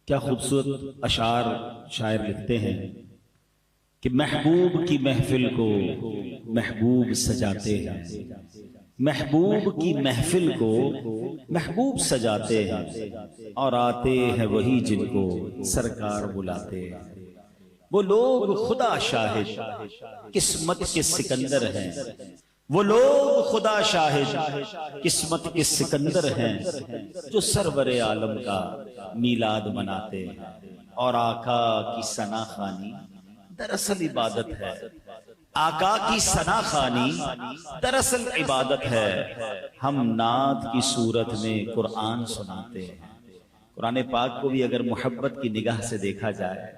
کیا خوبصورت اشعار شاعر لکھتے ہیں کہ محبوب کی محفل کو محبوب سجاتے ہیں، محبوب کی محفل کو محبوب سجاتے ہیں، اور آتے ہیں وہی جن کو سرکار بلاتے ہیں۔ وہ لوگ خدا شاہد قسمت کے سکندر ہیں، وہ لوگ خدا شاہد قسمت کے سکندر ہیں، جو سرور عالم کا میلاد مناتے ہیں۔ اور آقا کی ثنا خوانی دراصل عبادت ہے، آقا کی ثنا خوانی دراصل عبادت ہے۔ ہم نعت کی صورت میں قرآن سناتے ہیں۔ قرآن پاک کو بھی اگر محبت کی نگاہ سے دیکھا جائے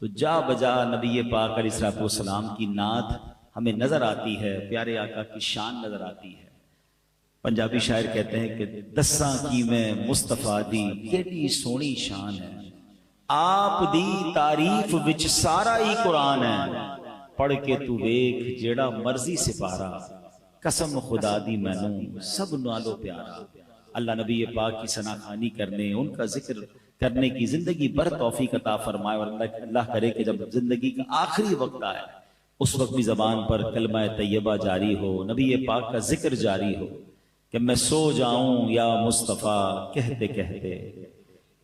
تو جا بجا نبی پاک علیہ الصلوۃ والسلام کی نعت ہمیں نظر آتی ہے، پیارے آقا کی شان نظر آتی ہے۔ پنجابی شاعر کہتے ہیں کہ دساں کی میں مصطفیٰ دی کیڑی سونی شان ہے، آپ دی تعریف وچ سارا ہی قرآن ہے، پڑھ کے تو ویکھ جیڑا مرضی سپارا، قسم خدا دی مینوں سب نالو پیارا۔ اللہ نبی پاک کی ثنا خوانی کرنے، ان کا ذکر کرنے کی زندگی بھر توفیق عطا فرمائے، اور اللہ کرے کہ جب زندگی کا آخری وقت آئے اس وقت بھی زبان پر کلمہ طیبہ جاری ہو، نبی پاک کا ذکر جاری ہو کہ میں سو جاؤں یا مصطفیٰ کہتے کہتے،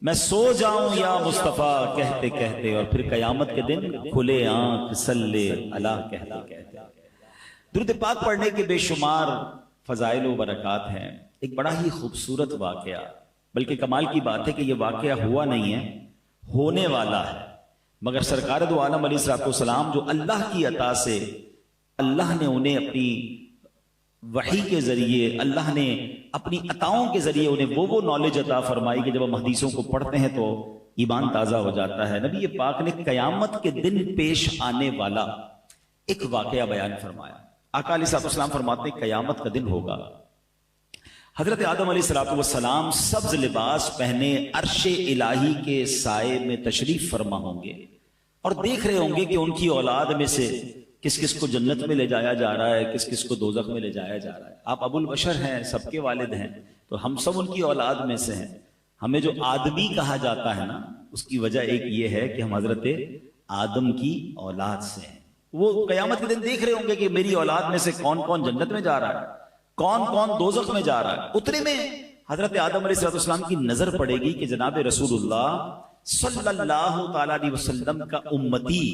میں سو جاؤں یا مصطفیٰ کہتے کہتے، اور پھر قیامت کے دن کھلے آنکھ صلی اللہ کہتے کہتے۔ درود پاک پڑھنے کے بے شمار فضائل و برکات ہیں۔ ایک بڑا ہی خوبصورت واقعہ، بلکہ کمال کی بات ہے کہ یہ واقعہ ہوا نہیں ہے، ہونے والا ہے، مگر سرکار دو عالم علیہ الصلوۃ والسلام جو اللہ کی عطا سے اللہ نے انہیں اپنی وحی کے ذریعے، اللہ نے اپنی عطاؤں کے ذریعے انہیں وہ نالج عطا فرمائی کہ جب ہم حدیثوں کو پڑھتے ہیں تو ایمان تازہ ہو جاتا ہے۔ نبی پاک نے قیامت کے دن پیش آنے والا ایک واقعہ بیان فرمایا۔ آقا علیہ الصلوۃ والسلام فرماتے ہیں قیامت کا دن ہوگا، حضرت آدم علیہ الصلوۃ والسلام سبز لباس پہنے عرش الہی کے سائے میں تشریف فرما ہوں گے، اور دیکھ رہے ہوں گے کہ ان کی اولاد میں سے کس کس کو جنت میں لے جایا جا رہا ہے، کس کس کو دوزخ میں لے جایا جا رہا ہے۔ آپ ابو البشر ہیں، سب کے والد ہیں، تو ہم سب ان کی اولاد میں سے ہیں۔ ہمیں جو آدمی کہا جاتا ہے نا، اس کی وجہ ایک یہ ہے کہ ہم حضرت آدم کی اولاد سے ہیں۔ وہ قیامت کے دن دیکھ رہے ہوں گے کہ میری اولاد میں سے کون کون جنت میں جا رہا ہے، کون کون دوزخ میں جا رہا ہے۔ اتنے میں حضرت آدم علیہ السلام کی نظر پڑے گی کہ جناب رسول اللہ صلی اللہ تعالی علیہ وسلم کا امتی،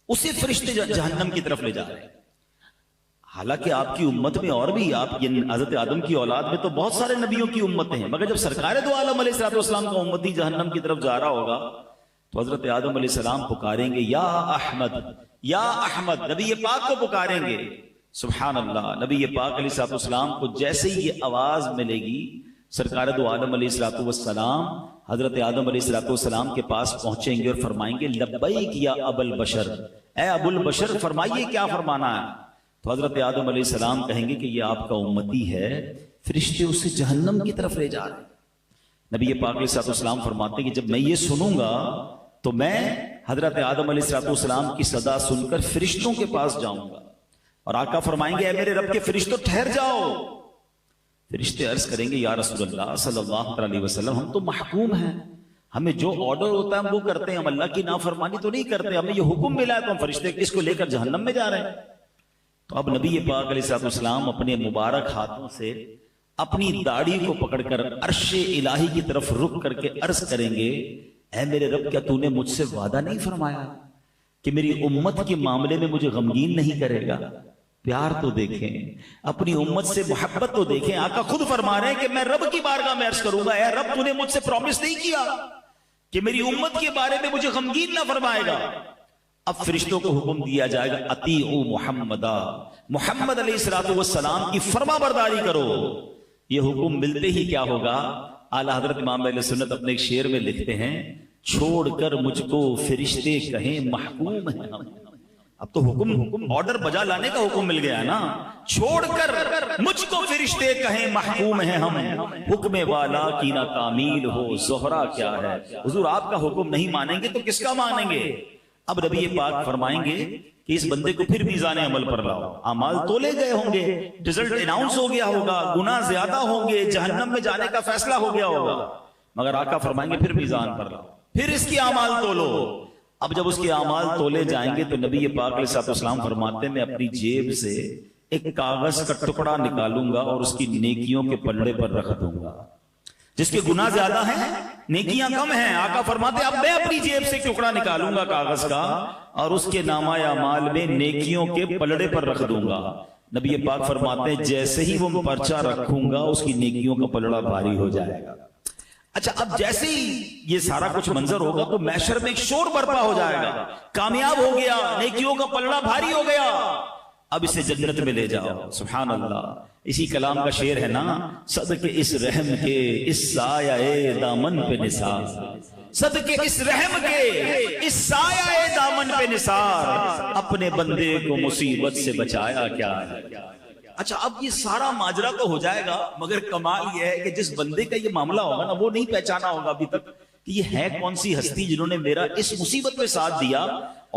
اسے فرشتے جہنم کی طرف لے جا رہے ہیں۔ حالانکہ آپ کی امت میں اور بھی، آپ حضرت آدم کی اولاد میں تو بہت سارے نبیوں کی امتیں ہیں، مگر جب سرکار دو عالم علیہ السلام کا امتی جہنم کی طرف جا رہا ہوگا تو حضرت آدم علیہ السلام پکاریں گے یا احمد، یا احمد، نبی پاک کو پکاریں گے۔ سبحان اللہ، نبی پاک علیہ السلام کو جیسے ہی یہ آواز ملے گی، سرکار دو عالم علیہ السلام حضرت آدم علیہ السلام کے پاس پہنچیں گے اور فرمائیں گے لبیک یا ابو البشر، اے ابو البشر فرمائیے کیا فرمانا ہے۔ تو حضرت آدم علیہ السلام کہیں گے کہ یہ آپ کا امتی ہے، فرشتے اسے جہنم کی طرف لے جا رہے ہیں۔ نبی پاک علیہ السلام فرماتے ہیں کہ جب میں یہ سنوں گا تو میں حضرت آدم علیہ السلام کی صدا سن کر فرشتوں کے پاس جاؤں گا، اور آقا فرمائیں گے اے میرے رب کے فرشتوں ٹھہر جاؤ۔ فرشتے عرض کریں گے یا رسول اللہ صلی اللہ علیہ وسلم، ہم تو محکوم ہیں، ہمیں جو آرڈر ہوتا ہے ہم وہ کرتے ہیں، ہم اللہ کی نافرمانی تو نہیں کرتے، ہمیں یہ حکم ملا ہے تو ہم فرشتے اس کو لے کر جہنم میں جا رہے ہیں۔ تو اب نبی پاک علیہ السلام اپنے مبارک ہاتھوں سے اپنی داڑھی کو پکڑ کر عرش الہی کی طرف رک کر کے عرض کریں گے اے میرے رب، کیا تو نے مجھ سے وعدہ نہیں فرمایا کہ میری امت کے معاملے میں مجھے غمگین نہیں کرے گا؟ پیار تو دیکھیں، اپنی امت سے محبت تو دیکھیں۔ آقا خود فرما رہے ہیں کہ میں رب کی بارگاہ میں عرض کروں گا اے رب، تو نے مجھ سے پرومس نہیں کیا کہ میری امت کے بارے میں مجھے غمگین نہ فرمائے گا۔ اب فرشتوں کو حکم دیا جائے گا اطیعوا محمدا، محمد علیہ السلام کی فرما برداری کرو۔ یہ حکم ملتے ہی کیا ہوگا؟ اعلیٰ حضرت امام اہل سنت اپنے ایک شعر میں لکھتے ہیں چھوڑ کر مجھ کو فرشتے کہیں محکوم ہیں ہم۔ اب تو حکم آرڈر بجا لانے کا حکم مل گیا نا، چھوڑ کر مجھ کو فرشتے کہیں محکوم ہیں ہم، حکم والا کی نہ تعمیل ہو زہرا کیا ہے۔ حضور آپ کا حکم نہیں مانیں گے تو کس کا مانیں گے؟ اب نبی پاک فرمائیں گے کہ اس بندے کو پھر میزان عمل پر لاؤ، اعمال تولے گئے ہوں گے، رزلٹ اناؤنس ہو گیا ہوگا، گناہ زیادہ ہوں گے، جہنم میں جانے کا فیصلہ ہو گیا ہوگا، مگر آقا فرمائیں گے پھر میزان پر لاؤ۔ پھر اس کی اعمال تولو. اب جب اس کے اعمال تولے جائیں گے تو نبی پاک علیہ السلام فرماتے ہیں میں اپنی جیب سے ایک کاغذ کا ٹکڑا نکالوں گا اور اس کی نیکیوں کے پلڑے پر رکھ دوں گا. جس کے گناہ زیادہ ہیں نیکیاں کم ہیں، آقا فرماتے اب میں اپنی جیب سے ٹکڑا نکالوں گا کاغذ کا اور اس کے نامہ اعمال میں نیکیوں کے پلڑے پر رکھ دوں گا. نبی پاک فرماتے ہیں جیسے ہی وہ پرچہ رکھوں گا اس کی نیکیوں کا پلڑا بھاری ہو جائے گا. اچھا اب جیسے ہی یہ سارا کچھ منظر ہوگا تو محشر میں ایک شور برپا ہو جائے گا، کامیاب ہو گیا، نیکیوں کا پلڑا بھاری ہو گیا، اب اسے جنت میں لے جاؤ. سبحان اللہ. اسی کلام کا شعر ہے نا، صدقے اس رحم کے اس سایہ دامن پہ نثار، صدقے اس رحم کے اس سایہ دامن پہ نثار، اپنے بندے کو مصیبت سے بچایا کیا ہے. اچھا اب یہ سارا ماجرا تو ہو جائے گا، مگر کمال یہ ہے کہ جس بندے کا یہ معاملہ ہوگا نا وہ نہیں پہچانا ہوگا ابھی تک کہ یہ ہے کون سی ہستی جنہوں نے میرا اس مصیبت میں ساتھ دیا.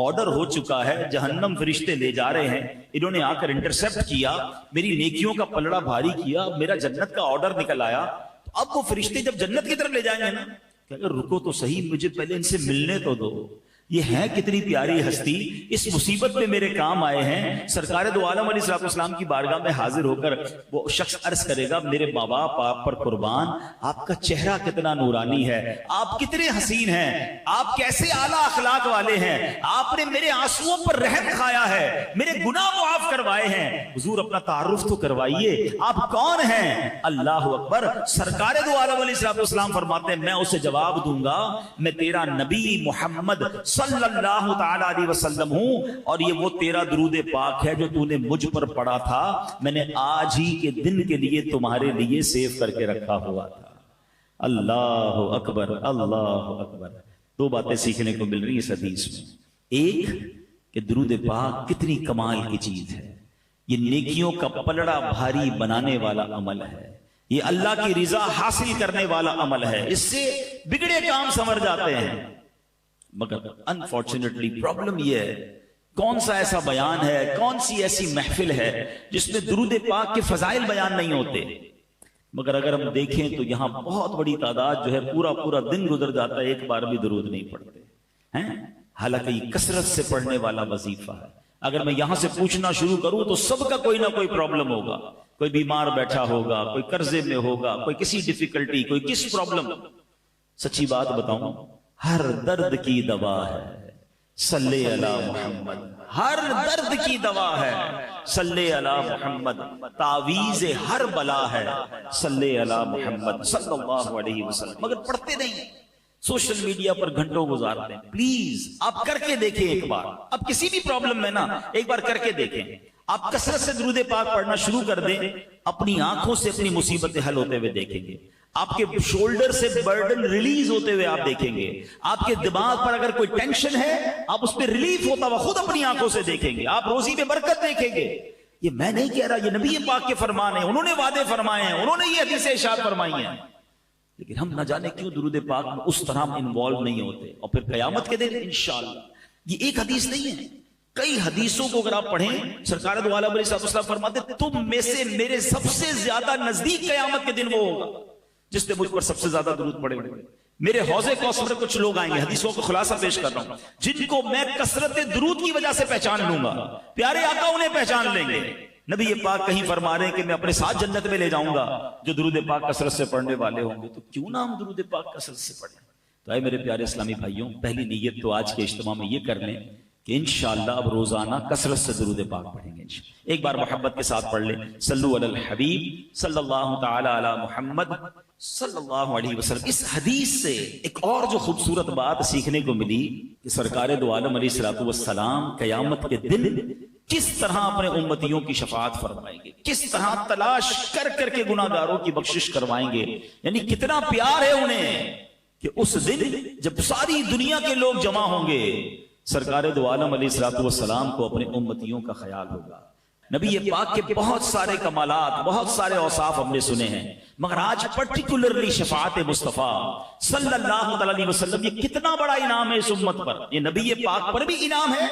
آرڈر ہو چکا ہے، جہنم فرشتے لے جا رہے ہیں، انہوں نے آ کر انٹرسپٹ کیا، میری نیکیوں کا پلڑا بھاری کیا، میرا جنت کا آرڈر نکل آیا. تو اب وہ فرشتے جب جنت کی طرف لے جائیں گے نا کہ اگر رکو تو صحیح، مجھے پہلے ان سے ملنے تو دو، یہ ہے کتنی پیاری ہستی، اس مصیبت میں میرے کام آئے ہیں. سرکار دو عالم علیہ السلام کی بارگاہ میں حاضر ہو کر وہ شخص عرض کرے گا میرے باپ آپ پر قربان، آپ کا چہرہ کتنا نورانی ہے، آپ کتنے حسین ہیں، آپ کیسے اعلیٰ اخلاق والے ہیں، آپ نے میرے آنسوؤں پر رحم کھایا ہے، میرے گناہ معاف کروائے ہیں. حضور اپنا تعارف تو کروائیے، آپ کون ہیں؟ اللہ اکبر. سرکار دو عالم علیہ السلام فرماتے ہیں میں اسے جواب دوں گا میں تیرا نبی محمد صلی اللہ تعالی علیہ وسلم ہوں، اور یہ وہ تیرا درود پاک ہے جو تو نے مجھ پر پڑھا تھا، میں نے آج ہی کے دن کے لیے تمہارے لیے سیو کر کے رکھا ہوا تھا. اللہ اکبر اللہ اکبر. دو باتیں سیکھنے کو مل رہی ہیں اس حدیث میں. ایک کہ درود پاک کتنی کمال کی چیز ہے، یہ نیکیوں کا پلڑا بھاری بنانے والا عمل ہے، یہ اللہ کی رضا حاصل کرنے والا عمل ہے، اس سے بگڑے کام سنور جاتے ہیں. مگر انفارچونیٹلی پرابلم یہ ہے کون سا ایسا بیان ہے، کون سی ایسی محفل ہے جس میں درود پاک کے فضائل بیان نہیں ہوتے. مگر اگر ہم دیکھیں تو یہاں بہت بڑی تعداد جو ہے پورا دن گزر جاتا ہے ایک بار بھی درود نہیں پڑھتے ہیں، حالانکہ یہ کثرت سے پڑھنے والا وظیفہ ہے. اگر میں یہاں سے پوچھنا شروع کروں تو سب کا کوئی نہ کوئی پرابلم ہوگا، کوئی بیمار بیٹھا ہوگا، کوئی قرضے میں ہوگا، کوئی کسی ڈیفیکلٹی، کوئی کس پرابلم. سچی بات بتاؤں، ہر درد کی دوا ہے صلی علی محمد، ہر درد کی دوا ہے صلی علی محمد، تعویذ ہر بلا ہے صلی علی محمد صلی اللہ علیہ وسلم. مگر پڑھتے نہیں، سوشل میڈیا پر گھنٹوں گزارتے ہیں. پلیز آپ کر کے دیکھیں ایک بار، اب کسی بھی پرابلم میں نا ایک بار کر کے دیکھیں. آپ کثرت سے درود پاک پڑھنا شروع کر دیں، اپنی آنکھوں سے اپنی مصیبتیں حل ہوتے ہوئے دیکھیں گے، آپ کے شولڈر سے برڈن ریلیز ہوتے ہوئے آپ دیکھیں گے، آپ کے دماغ پر اگر کوئی ٹینشن ہے آپ اس پہ ریلیف ہوتا ہوا خود اپنی آنکھوں سے دیکھیں گے، آپ روزی میں برکت دیکھیں گے. یہ میں نہیں کہہ رہا، یہ نبی پاک کے فرمان ہیں، انہوں نے وعدے فرمائے ہیں، انہوں نے یہ حدیث ارشاد فرمائی ہیں. لیکن ہم نہ جانے کیوں درود پاک میں اس طرح انوالو نہیں ہوتے. اور پھر قیامت کے دن انشاءاللہ، یہ ایک حدیث نہیں ہے، کئی حدیثوں کو اگر آپ پڑھیں سرکار دو عالم علیہ السلام فرماتے تم میں سے میرے سب سے زیادہ نزدیک قیامت کے دن وہ ہوگا جس نے مجھ پر سب سے زیادہ درود پڑھے ہوئے. میرے حوض کوثر میں کچھ لوگ آئیں گے، حدیثوں کو خلاصہ پیش کر رہا ہوں، جن کو میں کثرت درود کی وجہ سے پہچان لوں گا، پیارے آقا انہیں پہچان لیں گے. نبی پاک کہیں فرما رہے ہیں کہ میں اپنے ساتھ جنت میں لے جاؤں گا جو درود پاک کثرت سے پڑھنے والے ہوں گے. تو کیوں نہ ہم درود پاک کثرت سے پڑھیں. تو اے میرے پیارے اسلامی بھائیوں، پہلی نیت تو آج کے اجتماع میں یہ کر لیں کہ انشاءاللہ اب روزانہ کثرت سے درود پاک پڑھیں گے. ایک بار محبت کے ساتھ پڑھ لیں، صلو علی الحبیب صلی اللہ تعالی علی محمد صلی اللہ علیہ وسلم. اس حدیث سے ایک اور جو خوبصورت بات سیکھنے کو ملی کہ سرکار دو عالم علیہ الصلوۃ والسلام قیامت کے دن کس طرح اپنے امتیوں کی شفاعت فرمائیں گے، کس طرح تلاش کر کر کے گناہ گاروں کی بخشش کروائیں گے. یعنی کتنا پیار ہے انہیں کہ اس دن جب ساری دنیا کے لوگ جمع ہوں گے سرکار دو عالم علیہ الصلوۃ والسلام کو اپنے امتیوں کا خیال ہوگا. نبی پاک کے بہت سارے کمالات، بہت سارے اوصاف ہم نے سنے ہیں، مگر آج پرٹیکولرلی شفاعت مصطفیٰ صلی اللہ علیہ وسلم، یہ کتنا بڑا انعام ہے اس امت پر. یہ نبی پاک پر بھی انعام ہے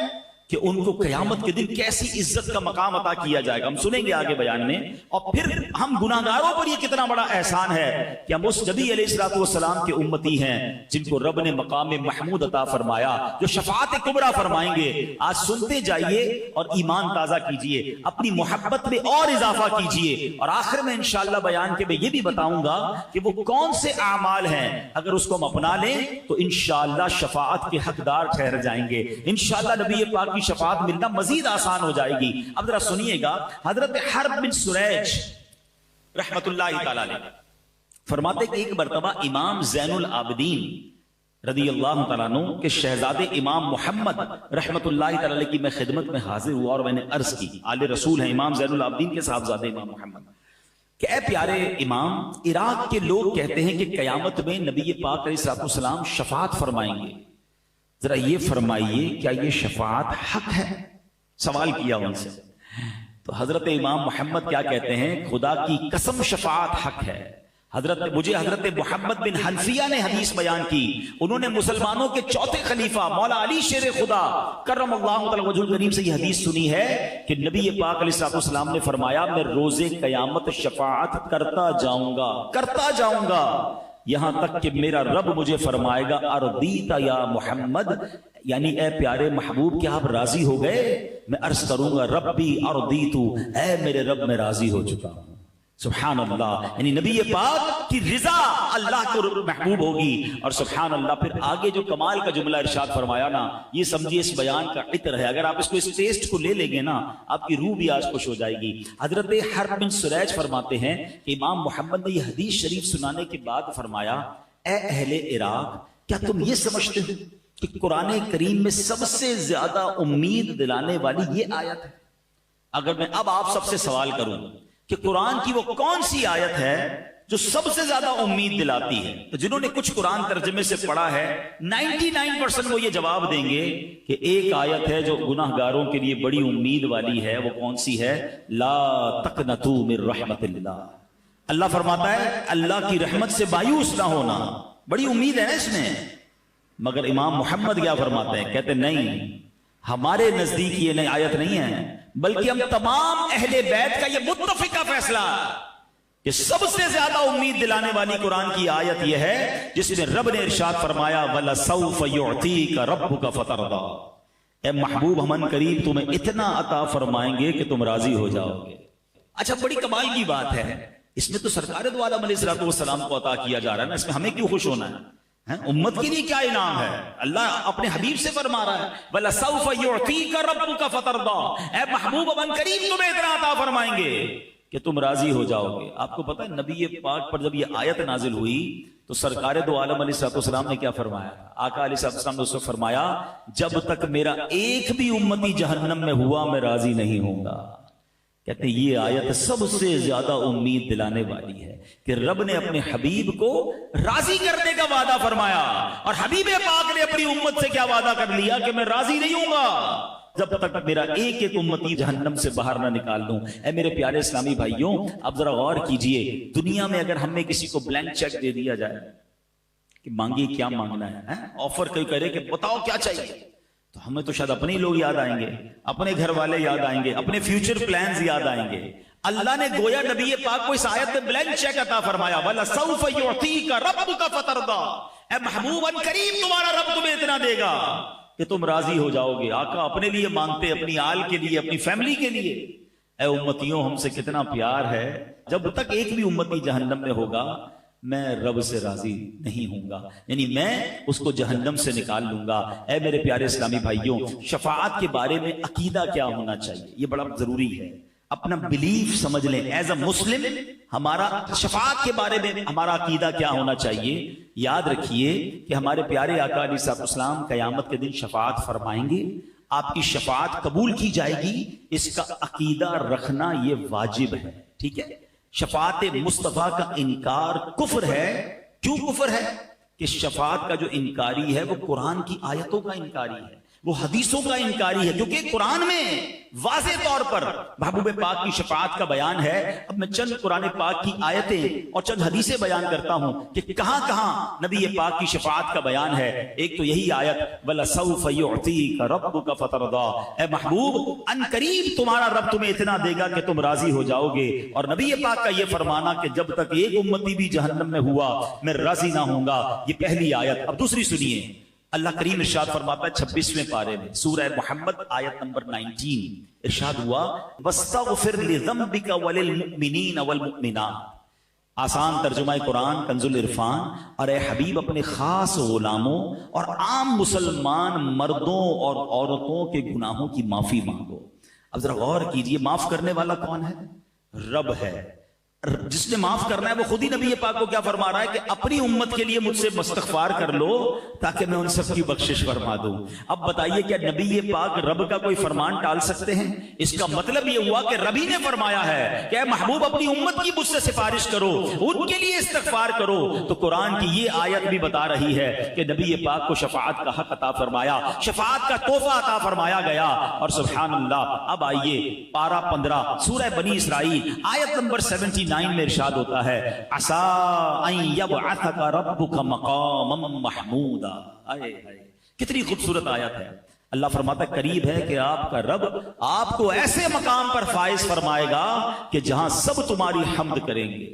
کہ ان کو قیامت کے دن کیسی عزت کا مقام عطا کیا جائے گا. ہم سنیں گے آگے بیان میں. اور پھر ہم گناہگاروں پر یہ کتنا بڑا احسان ہے کہ ہم اس نبی علیہ الصلوۃ والسلام کے امتی ہیں جن کو رب نے مقام محمود عطا فرمایا, جو شفاعت کبریٰ فرمائیں گے. آج سنتے جائیے اور ایمان تازہ کیجئے, اپنی محبت میں اور اضافہ کیجئے, اور آخر میں انشاءاللہ بیان کے میں یہ بھی بتاؤں گا کہ وہ کون سے اعمال ہیں اگر اس کو ہم اپنا لیں تو انشاءاللہ شفاعت کے حقدار ٹھہر جائیں گے. انشاءاللہ نبی پاک شفاعت ملنا مزید آسان ہو جائے گی. اب ذرا سنیے گا, حضرت حرب بن سریج رحمت اللہ تعالی علیہ فرماتے کہ ایک مرتبہ امام زین العابدین رضی اللہ تعالیٰ عنہ کے شہزادے امام محمد رحمت اللہ تعالی علیہ کی میں خدمت میں حاضر ہوا, اور میں نے عرض کی, آل رسول ہیں امام زین العابدین کے صاحبزادے امام محمد, کہ اے پیارے امام, عراق کے لوگ کہتے ہیں کہ قیامت میں نبی پاک علیہ السلام شفاعت فرمائیں گے, ذرا یہ فرمائیے کیا یہ شفاعت حق ہے؟ سوال کیا ان سے. تو حضرت امام محمد کیا کہتے ہیں, خدا کی قسم شفاعت حق ہے. مجھے حضرت محمد بن حنفیہ نے حدیث بیان کی, انہوں نے مسلمانوں کے چوتھے خلیفہ مولا علی شیر خدا کرم اللہ تعالی وجہ الکریم سے یہ حدیث سنی ہے کہ نبی پاک علیہ السلام نے فرمایا, میں روز قیامت شفاعت کرتا جاؤں گا یہاں تک کہ میرا رب مجھے فرمائے گا, ارضیت یا محمد, یعنی اے پیارے محبوب کیا آپ راضی ہو گئے؟ میں عرض کروں گا ربی ارضیت, اے میرے رب میں راضی ہو چکا ہوں. سبحان اللہ, یعنی نبی پاک کی رضا اللہ کو محبوب ہوگی. اور سبحان اللہ پھر آگے جو کمال کا جملہ ارشاد فرمایا نا, یہ سمجھیے اس بیان کا عطر ہے. اگر آپ اس ٹیسٹ کو لے لیں گے نا, آپ کی روح بھی آج خوش ہو جائے گی. حضرت حرب بن سریج فرماتے ہیں کہ امام محمد نے یہ حدیث شریف سنانے کے بعد فرمایا, اے اہل عراق, کیا تم یہ سمجھتے ہو کہ قرآن کریم میں سب سے زیادہ امید دلانے والی یہ آیت ہے؟ اگر میں اب آپ سب سے سوال کروں کہ قرآن کی وہ کون سی آیت ہے جو سب سے زیادہ امید دلاتی ہے, تو جنہوں نے کچھ قرآن ترجمے سے پڑھا ہے 99% وہ یہ جواب دیں گے کہ ایک آیت ہے جو گناہگاروں کے لیے بڑی امید والی ہے. وہ کون سی ہے؟ لا تقنطوا من رحمت اللہ. اللہ فرماتا ہے اللہ کی رحمت سے مایوس نہ ہونا, بڑی امید ہے اس میں. مگر امام محمد کیا فرماتے ہیں؟ کہتے نہیں, ہمارے نزدیک یہ نئی آیت نہیں ہے, بلکہ ہم تمام اہل بیت کا یہ متفقہ فیصلہ کہ سب سے زیادہ امید دلانے والی قرآن کی آیت یہ ہے جس میں رب نے ارشاد فرمایا وَلَسَوْفَ يُعْطِيكَ رَبُّكَ فَتَرْضَىٰ, اے محبوب ہم قریب تمہیں اتنا عطا فرمائیں گے کہ تم راضی ہو جاؤ گے. اچھا بڑی کمال کی بات ہے, اس میں تو سرکار دو عالم علیہ السلام کو عطا کیا جا رہا ہے نا, اس میں ہمیں کیوں خوش ہونا ہے؟ امت کے لیے کیا انعام ہے؟ اللہ اپنے حبیب سے فرما رہا ہے وَلَسَوْفَ يُعْطِيكَ رَبُّكَ فَتَرْضَىٰ, اے محبوب اب قریب تمہیں اتنا عطا فرمائیں گے کہ تم راضی ہو جاؤ گے. آپ کو پتہ ہے نبی پاک پر جب یہ آیت نازل ہوئی تو سرکار دو عالم علیہ السلام نے کیا فرمایا؟ آقا علیہ السلام نے اس وقت فرمایا جب تک میرا ایک بھی امتی جہنم میں ہوا میں راضی نہیں ہوں گا. کہتے ہیں یہ آیت سب سے زیادہ امید دلانے والی ہے کہ رب نے اپنے حبیب کو راضی کرنے کا وعدہ فرمایا, اور حبیب پاک نے اپنی امت سے کیا وعدہ کر لیا کہ میں راضی نہیں ہوں گا جب تک میرا ایک ایک امتی جہنم سے باہر نہ نکال دوں. اے میرے پیارے اسلامی بھائیوں, اب ذرا غور کیجئے, دنیا میں اگر ہم نے کسی کو بلینک چیک دے دیا جائے کہ مانگیے کیا مانگنا ہے, آفر کوئی کرے کہ بتاؤ کیا چاہیے, تو ہمیں تو شاید اپنے ہی لوگ یاد آئیں گے, اپنے گھر والے یاد آئیں گے, اپنے فیوچر پلانز یاد آئیں گے. اللہ نے گویا نبی پاک کو اس آیت میں بلینک چیک عطا فرمایا وَلَسَوْفَ يُعْطِيكَ رَبُّكَ فَتَرْضَىٰ, اے محبوب ان قریب تمہارا رب تمہیں اتنا دے گا کہ تم راضی ہو جاؤ گے. آقا اپنے لیے مانگتے, اپنی آل کے لیے, اپنی فیملی کے لیے. اے امتیوں ہم سے کتنا پیار ہے, جب تک ایک بھی امتی جہنم میں ہوگا میں رب سے راضی نہیں ہوں گا, یعنی میں اس کو جہنم سے نکال لوں گا. اے میرے پیارے اسلامی بھائیوں, شفاعت کے بارے میں عقیدہ کیا ہونا چاہیے یہ بڑا ضروری ہے. اپنا بلیف سمجھ لیں ایز اے مسلم, ہمارا شفاعت کے بارے میں ہمارا عقیدہ کیا ہونا چاہیے. یاد رکھیے کہ ہمارے پیارے آقا علیہ السلام قیامت کے دن شفاعت فرمائیں گے, آپ کی شفاعت قبول کی جائے گی, اس کا عقیدہ رکھنا یہ واجب ہے. ٹھیک ہے, شفاعت مصطفیٰ کا انکار کفر ہے. کیوں کفر ہے؟ کہ شفاعت کا جو انکاری ہے وہ قرآن کی آیتوں کا انکاری ہے. وہ حدیثوں کا انکاری ہے، کیونکہ قرآن میں واضح طور پر محبوب پاک کی شفاعت کا بیان ہے۔ اب میں چند قرآن پاک کی آیتیں اور چند حدیثیں بیان کرتا ہوں کہ کہاں کہاں نبی پاک کی شفاعت کا بیان ہے۔ ایک تو یہی آیت وَلَسَوْفَ يُعْطِيكَ رَبُّكَ فَتَرْضَىٰ، اے محبوب ان قریب تمہارا رب تمہیں اتنا دے گا کہ تم راضی ہو جاؤ گے۔ اور نبی پاک کا یہ فرمانا کہ جب تک ایک امتی بھی جہنم میں ہوا میں راضی نہ ہوں گا، یہ پہلی آیت۔ اب دوسری سنیے، اللہ کریم ارشاد فرماتا ہے 26ویں پارے میں سورہ محمد آیت نمبر 19، ارشاد ہوا وَاسْتَغْفِرْ لِذَنبِكَ وَلِلْمُؤْمِنِينَ وَالْمُؤْمِنَاتِ۔ آسان ترجمہ قرآن کنز العرفان، اور اے حبیب اپنے خاص غلاموں اور عام مسلمان مردوں اور عورتوں کے گناہوں کی معافی مانگو۔ اب ذرا غور کیجئے، معاف کرنے والا کون ہے؟ رب ہے۔ جس نے معاف کرنا ہے وہ خود ہی نبی پاک کو کیا فرما رہا ہے کہ اپنی امت کے لیے مجھ سے استغفار کر لو تاکہ میں ان سب کی بخشش فرما دوں۔ اب بتائیے کیا نبی پاک رب کا کوئی فرمان ٹال سکتے ہیں؟ اس کا مطلب یہ ہوا کہ رب ہی نے فرمایا ہے کہ اے محبوب اپنی امت کی مجھ سے سفارش کرو، ان کے لیے استغفار کرو۔ تو قرآن کی یہ آیت بھی بتا رہی ہے کہ نبی پاک کو شفاعت کا حق عطا فرمایا، شفاعت کا تحفہ عطا فرمایا گیا۔ اور سبحان اللہ، اب آئیے پارہ 15 سورہ بنی اسرائیل آیت نمبر 79 میں ارشاد ہوتا ہے عَسَىٰ أَن يَبْعَثَكَ رَبُّكَ مَقَامًا مَحْمُودًا۔ کتنی خوبصورت آیت ہے۔ اللہ فرماتا ہے قریب ہے کہ آپ کا رب آپ کو ایسے مقام پر فائز فرمائے گا کہ جہاں سب تمہاری حمد کریں گے۔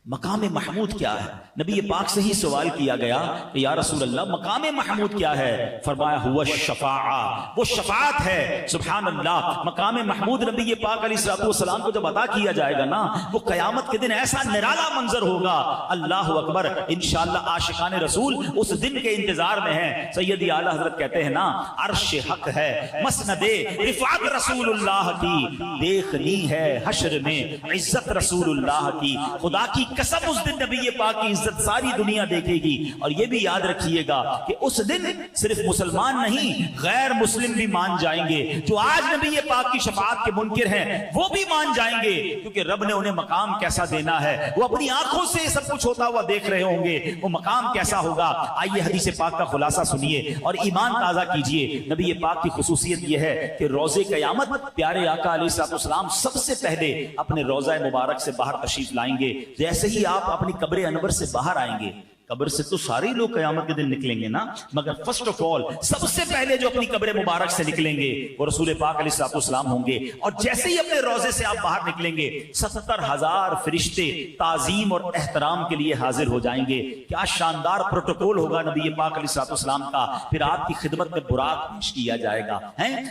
مقام محمود کیا ہے؟ نبی پاک سے ہی سوال کیا گیا کہ یا رسول اللہ مقام محمود کیا ہے؟ فرمایا ہوا الشفاعہ، وہ شفاعت ہے۔ سبحان اللہ، مقام محمود نبی پاک علیہ السلام کو جب عطا کیا جائے گا نا، وہ قیامت کے دن ایسا نرالا منظر ہوگا، اللہ اکبر۔ انشاءاللہ عاشقان رسول اس دن کے انتظار میں ہیں۔ سیدی اعلیٰ حضرت کہتے ہیں نا عرش حق ہے مسند رفعت رسول اللہ کی، دیکھنی ہے حشر میں عزت رسول اللہ کی۔ خدا کی قسم اس دن نبی پاک کی عزت ساری دنیا دیکھے گی۔ اور یہ بھی یاد رکھیے گا کہ اس دن صرف مسلمان نہیں غیر مسلم بھی مان جائیں گے۔ جو آج نبی پاک کی شفاعت کے منکر ہیں وہ بھی مان جائیں گے، کیونکہ رب نے انہیں مقام کیسا دینا ہے وہ اپنی آنکھوں سے سب کچھ ہوتا ہوا دیکھ رہے ہوں گے، وہ مقام کیسا ہوگا۔ آئیے حدیث پاک کا خلاصہ سنیے اور ایمان تازہ کیجئے۔ نبی پاک کی خصوصیت یہ ہے کہ روزے قیامت پیارے آقا علیہ السلام سب سے پہلے اپنے روزہ مبارک سے باہر تشریف لائیں گے۔ جیسے ہی آپ اپنی قبر انور سے باہر آئیں گے، قبر سے تو سارے لوگ قیامت کے دن نکلیں گے نا، مگر فرسٹ آف آل سب سے پہلے جو اپنی قبر مبارک سے نکلیں گے وہ رسول پاک علیہ السلام ہوں گے۔ اور جیسے ہی اپنے روزے سے آپ باہر نکلیں گے 70,000 فرشتے تعظیم اور احترام کے لیے حاضر ہو جائیں گے۔ کیا شاندار پروٹوکول ہوگا نبی پاک علیہ السلام کا۔ پھر آپ کی خدمت میں براق پیش کیا جائے گا،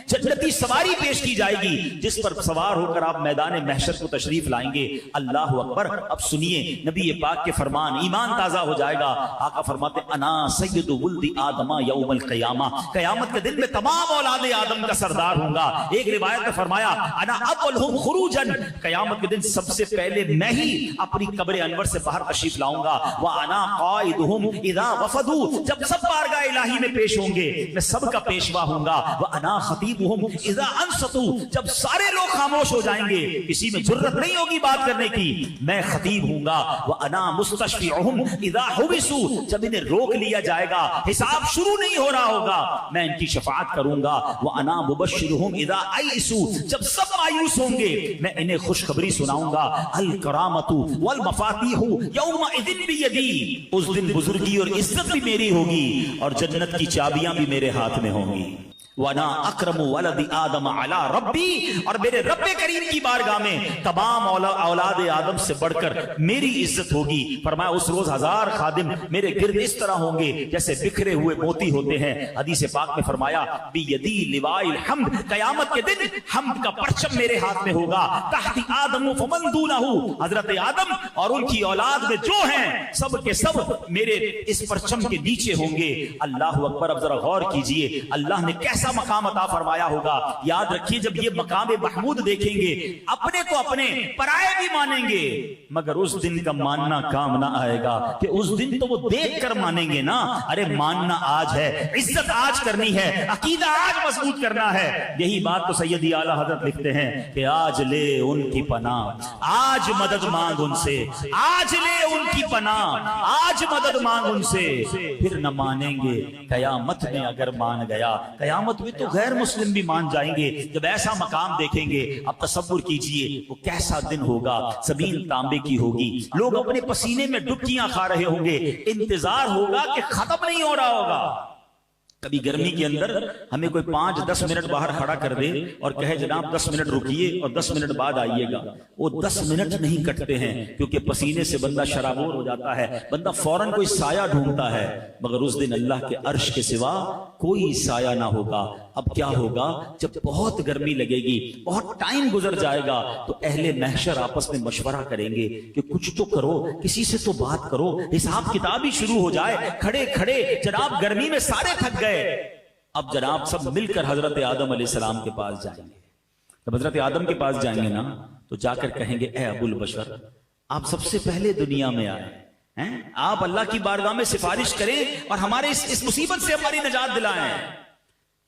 جنتی سواری پیش کی جائے گی جس پر سوار ہو کر آپ میدان محشر کو تشریف لائیں گے۔ اللہ اکبر۔ اب سنیے نبی پاک کے فرمان، ایمان تازہ ہو جائے گا۔ آقا فرماتے انا سید ولد آدم یوم القیامہ، قیامت کے دن میں تمام اولاد آدم کا سردار ہوں گا۔ ایک روایت میں فرمایا انا اولہم خروجا، قیامت کے دن سب سے پہلے میں ہی اپنی قبر انور سے باہر تشریف لاؤں گا۔ وانا قائدہم اذا وفدوا، جب سب بارگاہ الہی میں پیش ہوں گے میں سب کا پیشوا ہوں گا۔ وانا خطیبہم اذا انصتوا، جب سارے لوگ خاموش ہو جائیں گے کسی میں جرت نہیں ہوگی بات کرنے کی، میں خطیب ہوں گا۔ وانا مستشفعہم اذا حبسوا، جب انہیں روک لیا جائے گا حساب شروع نہیں ہو رہا ہوگا میں ان کی شفاعت کروں گا۔ وَأَنَا مُبَشِّرُهُمْ إِذَا أَيْئِسُوا، جب سب مایوس ہوں گے میں انہیں خوشخبری سناؤں گا۔ الکرامۃ والمفاتیح یومئذ بیدی، اس دن بزرگی اور عزت بھی میری ہوگی اور جنت کی چابیاں بھی میرے ہاتھ میں ہوں گی۔ وَأَنَا أَكْرَمُ وَلَدِ آدَمَ عَلَىٰ رَبِّي، اور میرے رب کریم کی بارگاہ میں تمام اولاد آدم سے بڑھ کر میری عزت ہوگی۔ فرمایا اس روز 1000 خادم میرے گرد اس طرح ہوں گے جیسے بکھرے ہوئے موتی ہوتے ہیں۔ حدیث پاک میں فرمایا بِيَدِي لِوَاءِ الْحَمْدِ، قیامت کے دن حمد کا پرچم میرے ہاتھ میں ہوگا۔ تحت آدم فمن دونہ، حضرت آدم اور ان کی اولاد میں جو ہیں سب کے سب میرے اس پرچم کے نیچے ہوں گے۔ اللہ اکبر۔ اب ذرا غور کیجئے اللہ نے کیسا مقام عطا فرمایا ہوگا۔ یاد رکھیے جب یہ مقام محمود دیکھیں گے اپنے کو اپنے پرائے بھی مانیں گے، مگر اس دن کا ماننا کام نہ آئے گا کہ اس دن تو وہ دیکھ کر مانیں گے نا۔ ارے ماننا آج ہے، عزت آج کرنی ہے، عقیدہ آج مضبوط کرنا ہے۔ یہی بات تو سیدی اعلیٰ حضرت لکھتے ہیں کہ آج لے ان کی پناہ، آج مدد مانگ ان سے، آج لے ان کی پناہ، آج مدد مانگ ان سے، پھر نہ مانیں گے قیامت میں اگر مان گیا۔ قیامت قیامت میں تو غیر مسلم بھی مان جائیں گے جب ایسا مقام دیکھیں گے. اب تصور کیجئے وہ کیسا دن ہوگا. زمین تانبے کی ہوگی, لوگ اپنے پسینے میں ڈبکیاں کھا رہے ہوں گے, انتظار ہوگا کہ ختم نہیں ہو رہا ہوگا. کبھی گرمی کے اندر ہمیں کوئی 5-10 منٹ باہر کھڑا کر دے اور کہے جناب 10 منٹ رکیے اور 10 منٹ بعد آئیے گا, وہ 10 منٹ نہیں کٹتے ہیں کیونکہ پسینے سے بندہ شرابور ہو جاتا ہے, بندہ فوراً کوئی سایہ ڈھونڈتا ہے. مگر اس دن اللہ کے عرش کے سوا کوئی سایہ نہ ہوگا. اب کیا ہوگا جب بہت گرمی لگے گی, بہت ٹائم گزر جائے گا, تو اہل محشر آپس میں مشورہ کریں گے کہ کچھ تو کرو, کسی سے تو بات کرو, حساب کتاب ہی شروع ہو جائے. کھڑے کھڑے جناب گرمی میں سارے تھک گئے. اب جناب سب مل کر حضرت آدم علیہ السلام کے پاس جائیں گے. جب حضرت آدم کے پاس جائیں گے نا تو جا کر کہیں گے اے ابو البشر, آپ سب سے پہلے دنیا میں آئے ہیں, آپ اللہ کی بارگاہ میں سفارش کریں اور ہمارے اس مصیبت سے ہماری نجات دلائیں.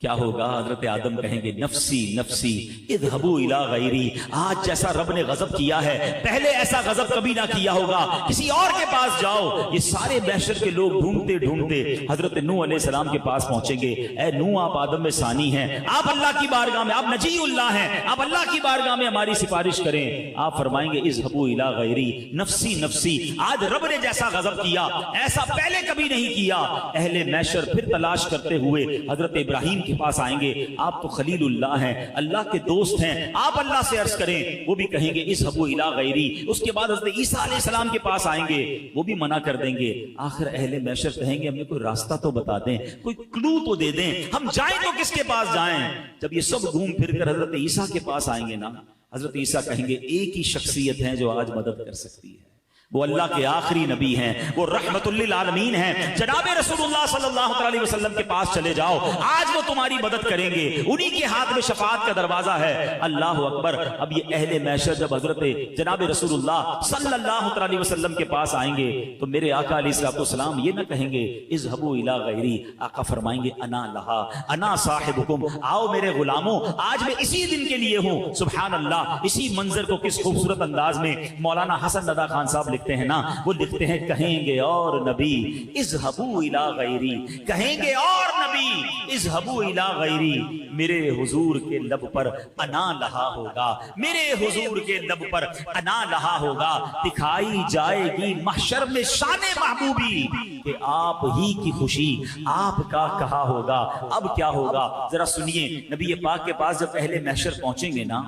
کیا ہوگا؟ حضرت آدم کہیں گے نفسی نفسی اذهبوا الی غیری. آج جیسا رب نے غضب کیا ہے پہلے ایسا غضب کبھی نہ کیا ہوگا, کسی اور کے پاس جاؤ. یہ سارے محشر کے لوگ ڈھونڈتے ڈھونڈتے حضرت نوح علیہ السلام کے پاس پہنچیں گے. اے نوح, آپ آدم میں ثانی ہیں, آپ اللہ کی بارگاہ میں, آپ نجی اللہ ہیں, آپ اللہ کی بارگاہ میں ہماری سفارش کریں. آپ فرمائیں گے اذهبوا الی غیری نفسی نفسی. آج رب نے جیسا غضب کیا ایسا پہلے کبھی نہیں کیا. اہل محشر پھر تلاش کرتے ہوئے حضرت ابراہیم کے پاس آئیں گے. آپ تو خلیل اللہ ہیں, اللہ کے دوست ہیں, آپ اللہ سے عرض کریں. وہ بھی کہیں گے اذهبوا الی غیری. اس کے بعد حضرت عیسیٰ علیہ السلام کے پاس آئیں گے, وہ بھی منع کر دیں گے. آخر اہل محشر کہیں گے ہمیں کوئی راستہ تو بتا دیں, کوئی کلو تو دے دیں, ہم جائیں تو کس کے پاس جائیں. جب یہ سب گھوم پھر کر حضرت عیسیٰ کے پاس آئیں گے نا, حضرت عیسیٰ کہیں گے ایک ہی شخصیت ہے جو آج مدد کر سکتی ہے, وہ اللہ کے آخری نبی ہیں, وہ رحمت للعالمین ہیں, جناب رسول اللہ صلی اللہ علیہ وسلم کے پاس چلے جاؤ, آج وہ تمہاری مدد کریں گے, انہی کے ہاتھ میں شفاعت کا دروازہ ہے. اللہ اکبر. اب یہ اہل محشر جب حضرت جناب رسول اللہ صلی اللہ علیہ وسلم کے پاس آئیں گے تو میرے آقا علیہ السلام یہ نہ کہیں گے اذهبوا الی غیری. آقا فرمائیں گے انا لہا انا صاحبکم, آؤ میرے غلاموں, آج میں اسی دن کے لیے ہوں. سبحان اللہ. اسی منظر کو کس خوبصورت انداز میں مولانا حسن رضا خان صاحب لکھتے ہیں نا, وہ لکھتے ہیں کہیں گے اور نبی اذهبوا الی غیری, کہیں گے اور نبی اذهبوا الی غیری. میرے حضور کے لب پر انا لہا ہوگا, میرے حضور کے لب پر انا لہا ہوگا. دکھائی جائے گی محشر میں شان محبوبی کہ آپ ہی کی خوشی آپ کا کہا ہوگا. اب کیا ہوگا ذرا سنیے. نبی پاک کے پاس جب اہل محشر پہنچیں گے نا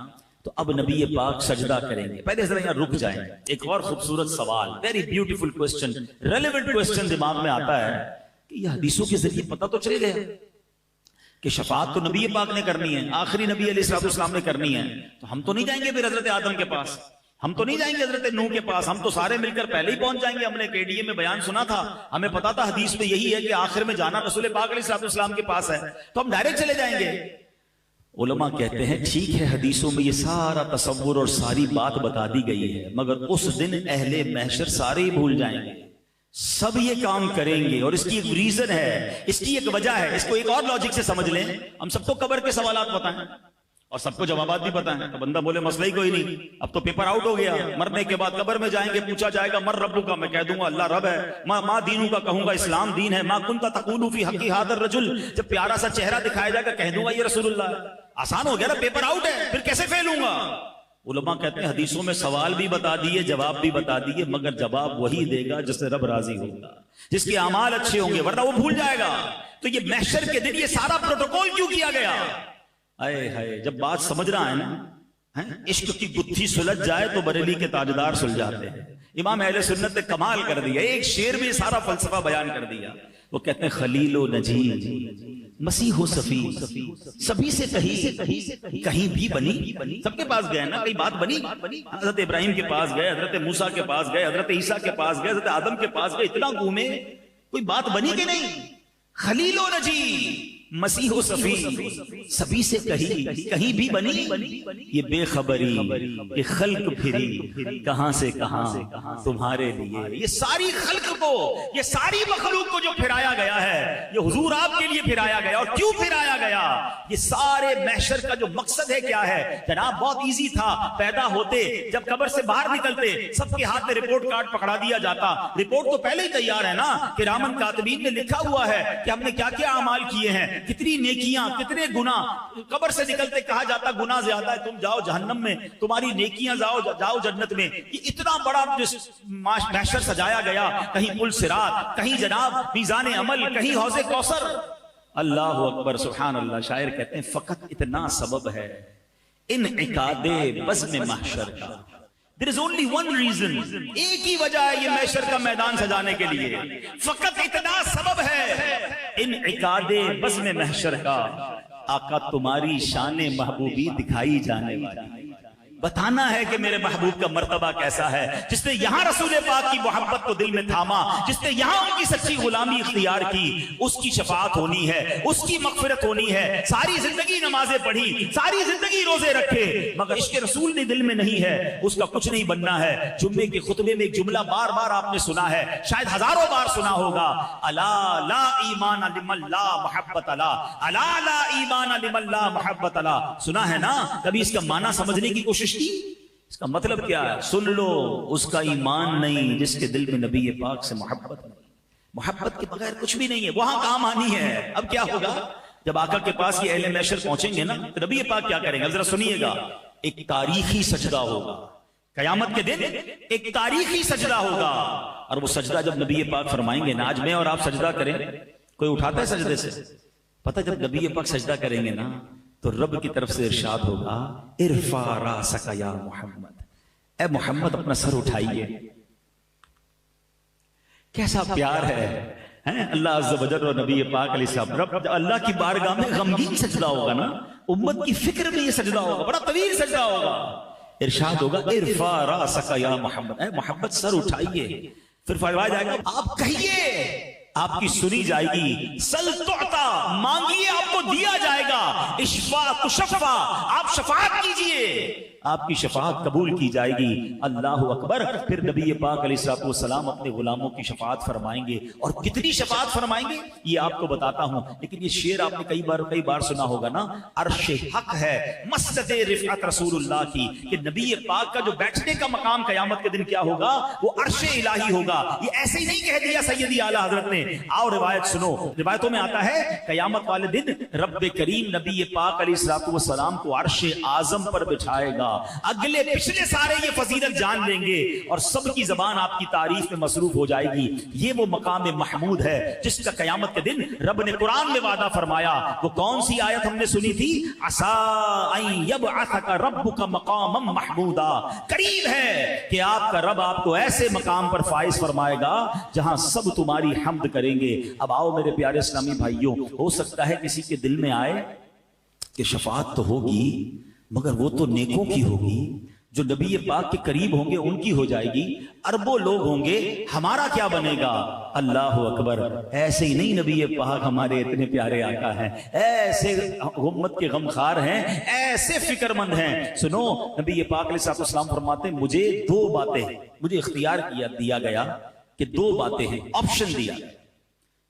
تو اب نبی پاک سجدہ کریں گے. پہلے ذرا یہاں رک جائیں. ایک اور خوبصورت سوال, very beautiful question, relevant question دماغ میں آتا ہے کہ یہ حدیثوں کے ذریعے پتہ تو چل گیا کہ شفاعت تو نبی پاک نے کرنی ہے, آخری نبی علیہ السلام نے کرنی ہے, تو ہم تو نہیں جائیں گے پھر حضرت آدم کے پاس, ہم تو نہیں جائیں گے حضرت نوح کے پاس, ہم تو سارے مل کر پہلے ہی پہنچ جائیں گے. ہم نے KDA میں بیان سنا تھا, ہمیں پتا تھا حدیث میں یہی ہے کہ آخر میں جانا رسول پاک علیہ السلام کے پاس ہے, تو ہم ڈائریکٹ چلے جائیں گے. علماء کہتے ہیں ٹھیک ہے حدیثوں میں یہ سارا تصور اور ساری بات بتا دی گئی ہے, مگر اس دن اہل محشر سارے ہی بھول جائیں گے, سب یہ کام کریں گے. اور اس کی ایک ریزن ہے, اس کی ایک وجہ ہے. اس کو ایک اور لاجک سے سمجھ لیں. ہم سب کو قبر کے سوالات پتہ ہیں اور سب کو جوابات بھی پتہ ہیں, تو بندہ بولے مسئلہ ہی کوئی نہیں, اب تو پیپر آؤٹ ہو گیا. مرنے کے بعد قبر میں جائیں گے, پوچھا جائے گا مر ربو کا, میں کہہ دوں گا اللہ رب ہے. ماں دینوں کا کہوں گا اسلام دین ہے. ماں کنتا تقول فی حق ھذا الرجل, جب پیارا سا چہرہ دکھایا جائے گا کہہ دوں گا یہ رسول اللہ ہے. آسان ہو گیا نا, پیپر آؤٹ ہے, پھر کیسے فیل ہوں گا. علماء کہتے ہیں حدیثوں میں سوال بھی بتا دیے, جواب بھی بتا دیے, مگر جواب وہی دے گا جس سے رب راضی ہوگا, جس کے اعمال اچھے ہوں گے, ورنہ وہ بھول جائے گا. تو یہ محشر کے دن یہ سارا پروٹوکول کیوں کیا گیا؟ اے ہائے, جب بات سمجھ رہا ہے نا, عشق کی گتھی سلجھ جائے تو بریلی کے تاجدار سلجھاتے ہیں. امام اہل سنت نے کمال کر دیا, ایک شعر میں سارا فلسفہ بیان کر دیا. وہ کہتے ہیں خلیل و نجی مسیح و صفی, سبھی سے کہیں بھی بنی. سب کے پاس گئے نا, کئی بات بنی. حضرت ابراہیم کے پاس گئے, حضرت موسیٰ کے پاس گئے, حضرت عیسیٰ کے پاس گئے, حضرت آدم کے پاس گئے, اتنا گھومے, کوئی بات بنی کہ نہیں؟ خلیل و نجی مسیح و صفی, سبھی سے کہیں بھی بنی. یہ بے خبری, یہ خلق پھری کہاں سے کہاں تمہارے لیے. یہ ساری خلق کو, یہ ساری مخلوق کو جو پھرایا گیا ہے, یہ حضور آپ کے لیے پھرایا گیا. اور کیوں پھرایا گیا؟ یہ سارے محشر کا جو مقصد ہے کیا ہے جناب؟ بہت ایزی تھا. پیدا ہوتے جب قبر سے باہر نکلتے سب کے ہاتھ میں رپورٹ کارڈ پکڑا دیا جاتا. رپورٹ تو پہلے ہی تیار ہے نا, کرامن کاتبین نے لکھا ہوا ہے کہ ہم نے کیا کیا اعمال کیے ہیں. کتنی نیکیاں کتنے گناہ، قبر سے نکلتے کہا جاتا گناہ زیادہ ہے، تم جاؤ جہنم میں، تمہاری نیکیاں جاؤ جنت میں. یہ اتنا بڑا محشر سجایا گیا، کہیں پل صراط، کہیں جناب میزان عمل، کہیں حوض کوثر. اللہ اکبر سبحان اللہ. شاعر کہتے ہیں فقط اتنا سبب ہے انعقاد بزم محشر کا. There is only one reason. ایک ہی وجہ ہے یہ محشر کا میدان سجانے کے لیے، فقط اتنا سبب ہے انعقاد بزم محشر کا. آقا تمہاری شان محبوبی دکھائی جانے والی، بتانا ہے کہ میرے محبوب کا مرتبہ کیسا ہے. جس نے یہاں رسول پاک کی محبت کو دل میں تھاما، جس نے یہاں ان کی سچی غلامی اختیار کی، اس کی شفاعت ہونی ہے، اس کی مغفرت ہونی ہے. ساری زندگی نمازیں پڑھی، ساری زندگی روزے رکھے، مگر عشق رسول نے دل میں نہیں ہے، اس کا کچھ نہیں بننا ہے. جمعے کے خطبے میں ایک جملہ بار بار آپ نے سنا ہے، شاید ہزاروں بار سنا ہوگا، الا لا ایمان لمن لا محبت لا، الا لا ایمان لمن لا محبت لا. سنا ہے نا؟ کبھی اس کا معنی سمجھنے کی کوشش کی؟ اس کا مطلب کیا ہے؟ سن لو، اس کا ایمان نہیں جس کے دل میں نبی پاک سے محبت نہیں. محبت کے بغیر کچھ بھی نہیں ہے، وہاں کام آنی ہے. اب کیا ہوگا جب آقا کے پاس یہ اہل محشر پہنچیں گے نا، تو نبی پاک کیا کریں گے؟ ذرا سنیے گا. ایک تاریخی سجدہ ہوگا قیامت کے دن، ایک تاریخی سجدہ ہوگا. اور وہ سجدہ جب نبی پاک فرمائیں گے نا، آج میں اور آپ سجدہ کریں، کوئی اٹھاتا ہے سجدے سے؟ پتہ جب نبی پاک سجدہ کریں گے نا تو رب کی طرف سے ارشاد ہوگا، ارفع راسک یا محمد، اے محمد اپنا سر اٹھائیے. کیسا پیار ہے اللہ عز و جل اور نبی پاک علیہ السلام. رب اللہ کی بارگاہ میں غمگین سجدہ ہوگا نا، امت کی فکر میں یہ سجدہ ہوگا، بڑا طویل سجدہ ہوگا. ارشاد ہوگا ارفع راسک یا محمد، اے محمد سر اٹھائیے. پھر فرمایا جائے گا آپ کہیے، آپ کی سنی جائے گی. سل تعطا، مانگیے آپ کو دیا جائے گا. اشفا تشفا، آپ شفاعت کیجئے، آپ کی شفاعت قبول کی جائے گی. اللہ اکبر. پھر نبی پاک علیہ السلام اپنے غلاموں کی شفاعت فرمائیں گے. اور کتنی شفاعت فرمائیں گے یہ آپ کو بتاتا ہوں، لیکن یہ شعر آپ نے کئی بار سنا ہوگا نا. عرش حق ہے مسجد رفعت رسول اللہ کی، کہ نبی پاک کا جو بیٹھنے کا مقام قیامت کے دن کیا ہوگا؟ وہ عرش الہی ہوگا. یہ ایسے ہی نہیں کہہ دیا سیدی اعلیٰ حضرت نے. آؤ روایت سنو. روایتوں میں آتا ہے قیامت والے دن رب کریم نبی پاک علیہ السلام کو عرش اعظم پر بٹھائے گا. اگلے پچھلے سارے یہ فضیلت جان لیں گے اور سب کی زبان آپ کی تعریف میں مصروف ہو جائے گی. یہ وہ مقام محمود ہے جس کا قیامت کے دن رب نے قرآن میں وعدہ فرمایا. وہ کون سی آیت ہم نے سنی تھی؟ عسیٰ ان یبعثک ربک مقاما محمودا. قریب ہے کہ آپ کا رب آپ کو ایسے مقام پر فائز فرمائے گا جہاں سب تمہاری حمد کریں گے. اب آؤ میرے پیارے اسلامی بھائیوں، ہو سکتا ہے کسی کے دل میں آئے کہ شفاعت تو ہوگی مگر وہ تو نیکوں کی ہوگی، جو نبی پاک کے قریب ہوں گے ان کی ہو جائے گی. اربوں لوگ ہوں گے، ہمارا کیا بنے گا؟ اللہ اکبر. ایسے ہی نہیں، نبی پاک ہمارے اتنے پیارے آقا ہیں، ایسے امت کے غمخوار ہیں، ایسے فکر مند ہیں. سنو، نبی پاک علیہ السلام فرماتے ہیں مجھے دو باتیں، مجھے اختیار دیا گیا کہ دو باتیں ہیں، آپشن دیا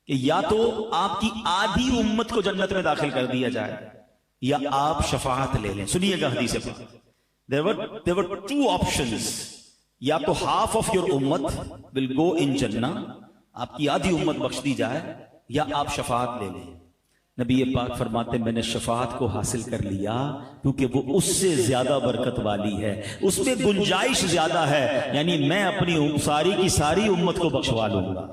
کہ یا تو آپ کی آدھی امت کو جنت میں داخل کر دیا جائے یا آپ شفاعت لے لیں. سنیے گا حدیث پاک. There were two options. یا تو half of your ummat will go in Jannah، آپ کی آدھی امت بخش دی جائے، یا آپ شفاعت لے لیں. نبی پاک فرماتے میں نے شفاعت کو حاصل کر لیا کیونکہ وہ اس سے زیادہ برکت والی ہے، اس میں گنجائش زیادہ ہے، یعنی میں اپنی ساری کی ساری امت کو بخشوا لوں گا.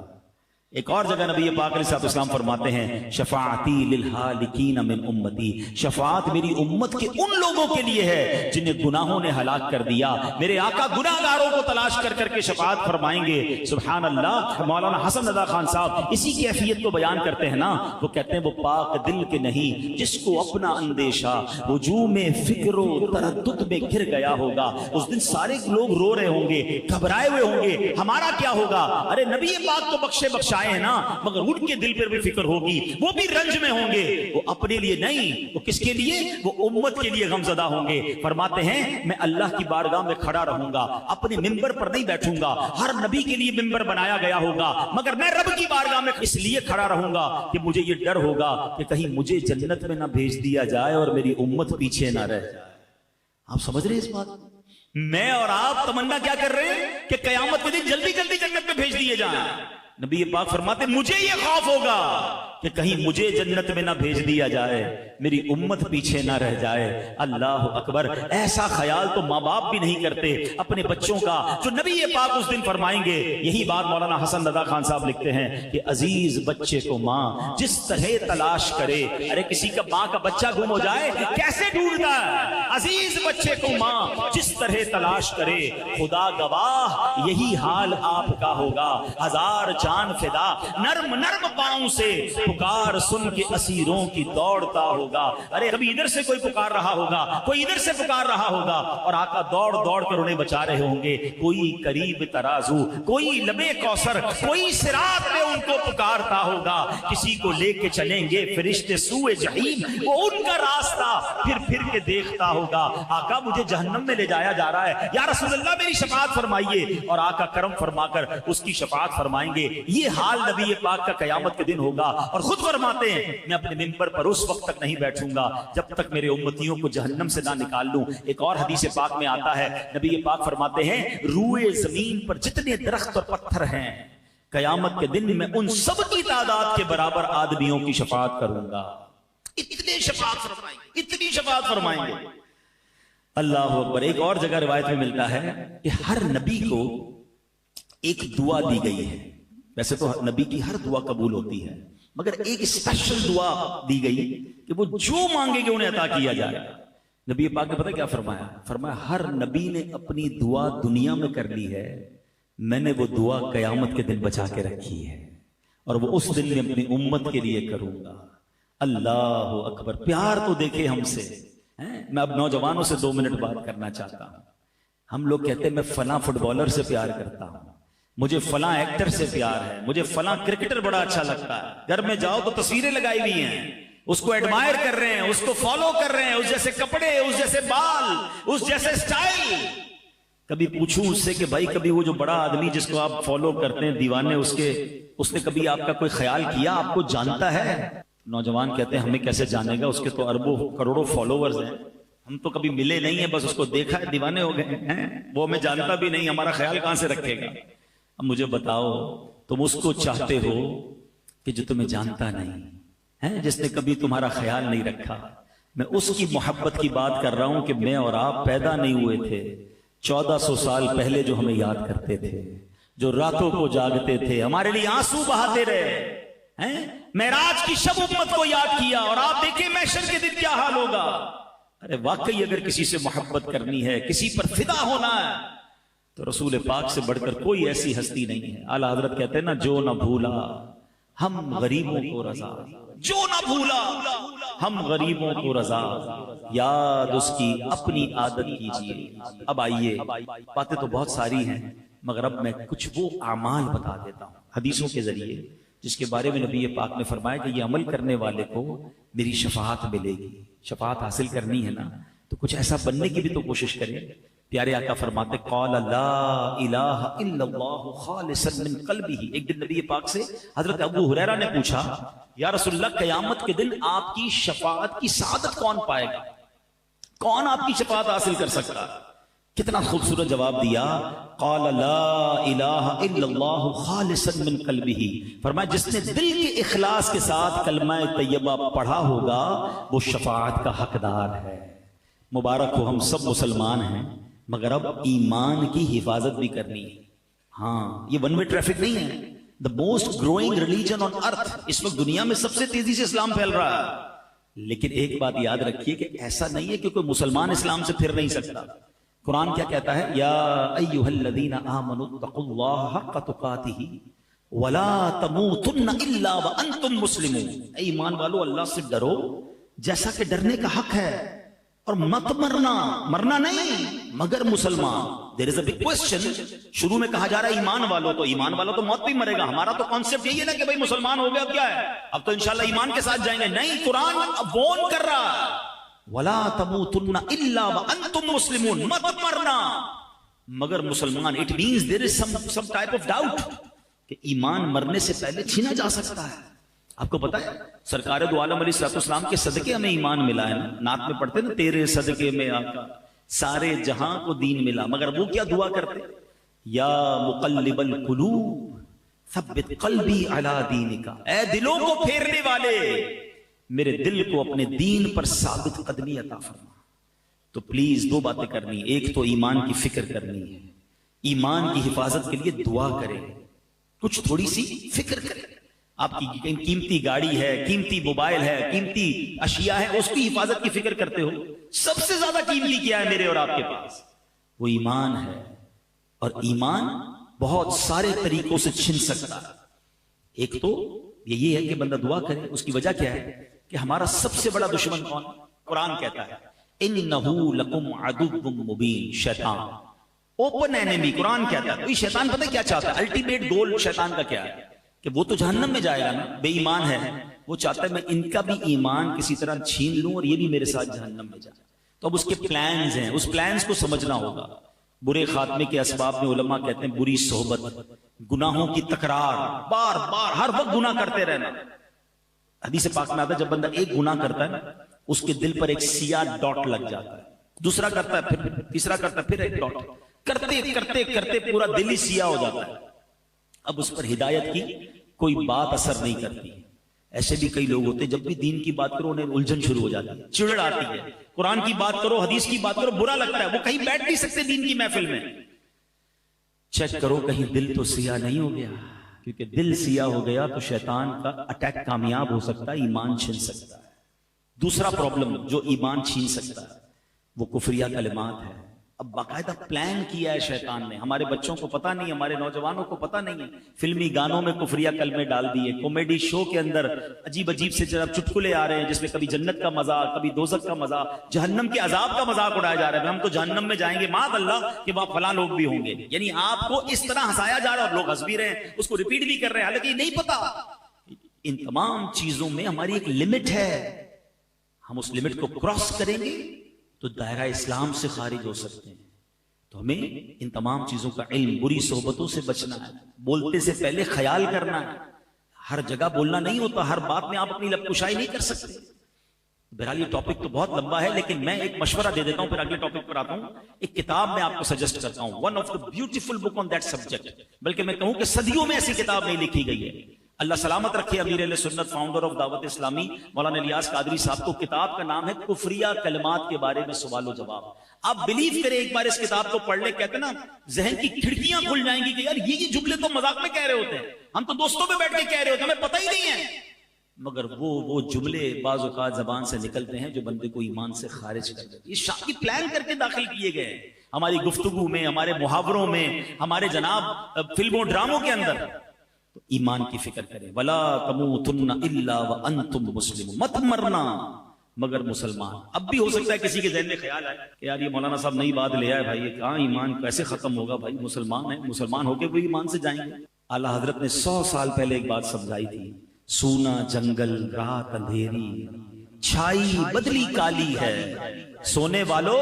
ایک اور جگہ نبی پاک علیہ السلام فرماتے ہیں شفاعتی للہالکین من امتی، شفاعت میری امت کے ان لوگوں کے لیے ہے جنہیں گناہوں نے ہلاک کر دیا. میرے آقا گناہگاروں کو تلاش کر کر کے شفاعت فرمائیں گے. سبحان اللہ. مولانا حسن رضا خان صاحب اسی کی کیفیت کو بیان کرتے ہیں نا. وہ کہتے ہیں وہ پاک دل کے نہیں جس کو اپنا اندیشہ وجوہ میں فکر و تردد میں گر گیا ہوگا. اس دن سارے لوگ رو رہے ہوں گے، گھبرائے ہوئے ہوں گے، ہمارا کیا ہوگا؟ ارے نبی پاک تو بخشائے ہیں نا، مگر ان کے دل پر بھی فکر ہوگی، وہ بھی رنج میں ہوں گے. وہ اپنے لیے نہیں، وہ کس کے لیے؟ وہ امت کے لیے غمزدہ ہوں گے. فرماتے ہیں میں اللہ کی بارگاہ میں کھڑا رہوں گا، اپنے ممبر پر نہیں بیٹھوں گا. ہر نبی کے لیے ممبر بنایا گیا ہوگا، مگر میں رب کی بارگاہ میں اس لیے کھڑا رہوں گا کہ مجھے یہ ڈر ہوگا کہ کہیں مجھے جنت میں نہ بھیج دیا جائے اور میری امت پیچھے نہ رہ جائے. آپ سمجھ رہے ہیں اس بات؟ میں اور آپ تمنا کیا کر رہے ہیں کہ قیامت کے دن جلدی جلدی جنت میں بھیج دیے جائیں. نبی پاک فرماتے مجھے یہ خوف ہوگا کہ کہیں مجھے جنت میں نہ بھیج دیا جائے، میری امت پیچھے نہ رہ جائے۔ اللہ اکبر، ایسا خیال تو ماں باپ بھی نہیں کرتے اپنے بچوں کا جو نبی پاک اس دن فرمائیں گے۔ یہی بات مولانا حسن رضا خان صاحب لکھتے ہیں کہ عزیز بچے کو ماں جس طرح تلاش کرے، ارے کسی کا ماں کا بچہ گم ہو جائے کیسے ڈھونڈتا ہے؟ عزیز بچے کو ماں جس طرح تلاش کرے، خدا گواہ یہی حال آپ کا ہوگا۔ ہزار جان فدا نرم نرم پاؤں سے پکار سن کے اسیروں کی دوڑتا ہوگا۔ ارے کبھی ادھر سے کوئی پکار رہا ہوگا، کوئی ادھر سے پکار رہا ہوگا، اور آقا دوڑ دوڑ کر انہیں بچا رہے ہوں گے۔ کوئی قریب ترازو، کوئی لبے کوثر، کوئی صراط پہ ان کو پکارتا ہوگا۔ کسی کو لے کے چلیں گے فرشتے سوئے جہیم، وہ ان کا راستہ پھر کے دیکھتا ہوگا۔ آقا مجھے جہنم میں لے جایا جا رہا ہے، یا رسول اللہ میری شفاعت فرمائیے، اور آقا کرم فرما کر اس کی شفاعت فرمائیں گے۔ یہ حال نبی پاک کا قیامت کے دن ہوگا، اور خود فرماتے ہیں میں اپنے ممبر پر اس وقت تک نہیں بیٹھوں گا جب تک میرے امتیوں کو جہنم سے نہ نکال لوں۔ ایک اور حدیث پاک میں آتا ہے، نبی پاک فرماتے ہیں روئے زمین پر جتنے درخت اور پتھر ہیں، قیامت کے دن میں ان سب کی تعداد کے برابر آدمیوں کی شفاعت کروں گا۔ اتنی شفاعت فرمائیں گے۔ اللہ اکبر۔ ایک اور جگہ روایت میں ملتا ہے کہ ہر نبی کو ایک دعا دی گئی ہے۔ ویسے تو نبی کی ہر دعا قبول ہوتی ہے، مگر ایک اسپیشل دعا دی گئی کہ وہ جو مانگے گے انہیں عطا کیا جائے گا۔ نبی پاک نے پتہ کیا فرمایا؟ فرمایا ہر نبی نے اپنی دعا دنیا میں کر لی ہے، میں نے وہ دعا قیامت کے دن بچا کے رکھی ہے، اور وہ اس دن میں اپنی امت کے لیے کروں گا۔ اللہ اکبر۔ پیار تو دیکھے ہم سے۔ میں اب نوجوانوں سے 2 منٹ بات کرنا چاہتا ہوں۔ ہم لوگ کہتے ہیں میں فلاں فٹ بالر سے پیار کرتا ہوں، مجھے فلاں ایکٹر سے پیار ہے، مجھے فلاں کرکٹر بڑا اچھا لگتا ہے۔ گھر میں جاؤ تو تصویریں لگائی ہوئی ہیں، اس کو ایڈمائر کر رہے ہیں، اس کو فالو کر رہے ہیں، اس جیسے کپڑے، اس جیسے بال، اس جیسے سٹائل۔ کبھی پوچھوں اس سے کہ بھائی کبھی وہ جو بڑا آدمی جس کو آپ فالو کرتے ہیں دیوانے اس نے کبھی آپ کا کوئی خیال کیا، آپ کو جانتا ہے؟ نوجوان کہتے ہیں ہمیں کیسے جانے گا، اس کے تو اربوں کروڑوں فالوورز ہیں، ہم تو کبھی ملے نہیں ہیں، بس اس کو دیکھا ہے دیوانے ہو گئے ہیں، وہ ہمیں جانتا بھی نہیں، ہمارا خیال کہاں سے رکھے گا؟ اب مجھے بتاؤ تم اس کو چاہتے ہو کہ جو تمہیں جانتا نہیں ہے، جس نے کبھی تمہارا خیال نہیں رکھا؟ میں اس کی محبت کی بات کر رہا ہوں کہ میں اور آپ پیدا نہیں ہوئے تھے 1400 سال پہلے جو ہمیں یاد کرتے تھے، جو راتوں کو جاگتے تھے، ہمارے لیے آنسو بہاتے رہے، معراج کی شب امت کو یاد کیا، اور آپ دیکھیں محشر کے دن کیا حال ہوگا۔ ارے واقعی اگر کسی سے محبت کرنی ہے، کسی پر فدا ہونا ہے، تو رسول پاک سے بڑھ کر کوئی ایسی ہستی نہیں ہے۔ اعلیٰ حضرت کہتے ہیں نا، جو نہ بھولا ہم غریبوں کو رضا، جو نہ بھولا ہم غریبوں کو رضا، یاد اس کی اپنی عادت کیجیے۔ اب آئیے، باتیں تو بہت ساری ہیں، مگر اب میں کچھ وہ اعمال بتا دیتا ہوں حدیثوں کے ذریعے، جس کے بارے میں نبی پاک نے فرمایا کہ یہ عمل کرنے والے کو میری شفاعت ملے گی۔ شفاعت حاصل کرنی ہے نا، تو کچھ ایسا بننے کی بھی تو کوشش کریں۔ پیارے آقا فرماتے قال لا الہ الا اللہ خالصا من قلبہ۔ ایک دن نبی پاک سے حضرت ابو ہریرہ نے پوچھا، یا رسول اللہ قیامت کے دن آپ کی شفاعت کی سعادت کون پائے گا؟ کون آپ کی شفاعت حاصل کر سکتا؟ کتنا خوبصورت جواب دیا، قال لا الہ الا اللہ خالصا من قلبہ۔ فرمایا جس نے دل کے اخلاص کے ساتھ کلمہ طیبہ پڑھا ہوگا وہ شفاعت کا حقدار ہے۔ مبارک ہو، ہم سب مسلمان ہیں، مگر اب ایمان کی حفاظت بھی کرنی ہے۔ ہاں، یہ ون وے ٹریفک نہیں ہے۔ the most growing religion on earth، اس وقت دنیا میں سب سے تیزی سے اسلام پھیل رہا ہے، لیکن ایک بات یاد رکھیے کہ ایسا نہیں ہے کہ کوئی مسلمان اسلام سے پھر نہیں سکتا۔ قرآن کیا کہتا ہے؟ یا ایھا الذین آمنوا اتقوا اللہ حق تقاتہ ولا تموتن الا وانتم مسلمون۔ اے ایمان والو، اللہ سے ڈرو جیسا کہ ڈرنے کا حق ہے، اور مت مرنا نہیں مگر مسلمان۔ دیر از اے بگ کوسچن۔ شروع میں کہا جا رہا ہے ایمان والو، تو ایمان والا تو موت بھی مرے گا۔ ہمارا تو کانسیپٹ یہی ہے نا کہ بھائی مسلمان ہو گیا، اب کیا ہے، اب تو انشاءاللہ ایمان کے ساتھ جائیں گے۔ نہیں، قرآن وارن کر رہا ہے، ولا تموتن الا وانتم مسلمون، مت مرنا مگر مسلمان۔ It means there is some type of doubt کہ ایمان مرنے سے پہلے چھینا جا سکتا ہے۔ آپ کو پتا ہے سرکار دو عالم علیہ السلام کے صدقے ہمیں ایمان ملا ہے نا، نعت میں پڑھتے نا، تیرے صدقے میں آقا سارے جہاں کو دین ملا۔ مگر وہ کیا دعا کرتے؟ یا مقلب القلوب ثبت قلبی علی دینک، اے دلوں کو پھیرنے والے، میرے دل کو اپنے دین پر ثابت قدمی عطا فرما۔ تو پلیز دو باتیں کرنی، ایک تو ایمان کی فکر کرنی ہے، ایمان کی حفاظت کے لیے دعا کریں، کچھ تھوڑی سی فکر کریں۔ آپ کی قیمتی گاڑی ہے، قیمتی موبائل ہے، قیمتی اشیاء ہے، اس کی حفاظت کی فکر کرتے ہو؟ سب سے زیادہ قیمتی کیا ہے میرے اور آپ کے پاس؟ وہ ایمان ہے، اور ایمان بہت سارے طریقوں سے چھن سکتا ہے۔ ایک تو یہ ہے کہ بندہ دعا کرے، اس کی وجہ کیا ہے کہ ہمارا سب سے بڑا دشمن کون؟ قرآن کہتا ہے اِنَّهُ لَكُمْ عَدُوٌّ مُبِينٌ، شیطان اوپن اینیمی۔ قرآن کہتا ہے شیطان پتہ کیا چاہتا ہے؟ الٹیمیٹ گول شیطان کا کیا ہے کہ وہ تو جہنم میں جائے گا نا، بے ایمان ہے، وہ چاہتا ہے میں ان کا بھی ایمان کسی طرح چھین لوں اور یہ بھی میرے ساتھ جہنم میں جائے۔ تو اب اس کے پلانز ہیں، اس پلانز کو سمجھنا ہوگا۔ برے خاتمے کے اسباب میں علماء کہتے ہیں بری صحبت، گناہوں کی تکرار، بار بار ہر وقت گناہ کرتے رہنا۔ حدیث پاک میں آتا ہے جب بندہ ایک گناہ کرتا ہے نا، اس کے دل پر ایک سیاہ ڈاٹ لگ جاتا ہے، دوسرا کرتا ہے، پھر تیسرا کرتا ہے، پھر ایک ڈاٹ، کرتے کرتے کرتے پورا دل ہی سیاہ ہو جاتا ہے۔ اب اس پر ہدایت کی کوئی بات اثر نہیں کرتی۔ ایسے بھی کئی لوگ ہوتے ہیں جب بھی دین کی بات کرو انہیں الجھن شروع ہو جاتی ہے، چڑ آتی ہے، قرآن کی بات کرو، حدیث کی بات کرو، برا لگتا ہے، وہ کہیں بیٹھ نہیں سکتے دین کی محفل میں۔ چیک کرو کہیں دل تو سیاہ نہیں ہو گیا، کیونکہ دل سیاہ ہو گیا تو شیطان کا اٹیک کامیاب ہو سکتا ہے، ایمان چھن سکتا ہے۔ دوسرا پرابلم جو ایمان چھین سکتا ہے وہ کفریہ کلمات ہے۔ اب باقاعدہ پلان کیا ہے شیطان نے، ہمارے بچوں کو پتہ نہیں، ہمارے نوجوانوں کو پتہ نہیں ہے، فلمی گانوں میں کفریہ کلمے ڈال دیے، کامیڈی شو کے اندر عجیب عجیب سے چٹکلے آ رہے ہیں جس میں کبھی جنت کا مذاق، کبھی دوزخ کا مذاق، جہنم کے عذاب کا مذاق اڑایا جا رہا ہے، ہم تو جہنم میں جائیں گے معاذ اللہ کہ وہاں فلاں لوگ بھی ہوں گے۔ یعنی آپ کو اس طرح ہنسایا جا رہا ہے اور لوگ ہنس بھی رہے ہیں، اس کو ریپیٹ بھی کر رہے ہیں، حالانکہ یہ نہیں پتا۔ ان تمام چیزوں میں ہماری ایک لمٹ ہے، ہم اس لمٹ کو کراس کریں گے تو دائرہ اسلام سے خارج ہو سکتے ہیں۔ تو ہمیں ان تمام چیزوں کا علم، بری صحبتوں سے بچنا ہے، بولتے سے پہلے خیال کرنا ہے، ہر جگہ بولنا نہیں ہوتا، ہر بات میں آپ اپنی لب کشائی نہیں کر سکتے۔ بہرحال یہ ٹاپک تو بہت لمبا ہے، لیکن میں ایک مشورہ دے دیتا ہوں، پھر اگلے ٹاپک پر آتا ہوں۔ ایک کتاب میں آپ کو سجیسٹ کرتا ہوں، one of the beautiful book on that subject, بلکہ میں کہوں کہ صدیوں میں ایسی کتاب نہیں لکھی گئی ہے۔ اللہ سلامت رکھے امیر اہل سنت، فاؤنڈر آف دعوت اسلامی مولانا الیاس قادری صاحب کو کتاب کا نام ہے کفریہ کلمات کے بارے میں سوال و جواب۔ آپ بلیو کریں، ایک بار اس کتاب کو پڑھ لیں، کہتے ہیں نا ذہن کی کھڑکیاں کھل جائیں گی کہ یار یہ جملے تو مذاق میں کہہ رہے ہوتے ہیں، ہم تو دوستوں میں بیٹھ کے کہہ رہے ہوتے ہیں، ہمیں پتہ ہی نہیں ہے، مگر وہ جملے بعض اوقات زبان سے نکلتے ہیں جو بندے کو ایمان سے خارج کر دیتے ہیں۔ یہ شاکی پلان کر کے داخل کیے گئے ہیں ہماری گفتگو میں، ہمارے محاوروں میں، ہمارے جناب فلموں ڈراموں کے اندر۔ تو ایمان کی فکر کریں، ولا تموتن الا وانتم مسلمون، مت مرنا مگر مسلمان۔ اب بھی ہو سکتا ہے کسی کے ذہن میں خیال آئے کہ یار یہ مولانا صاحب نئی بات لے آئے، بھائی یہ کہاں ایمان کیسے ختم ہوگا، بھائی مسلمان ہیں، مسلمان ہو کے بھی ایمان سے جائیں گے۔ اعلیٰ حضرت نے 100 سال پہلے ایک بات سمجھائی تھی، سونا جنگل رات اندھیری، چھائی بدلی کالی ہے، سونے والو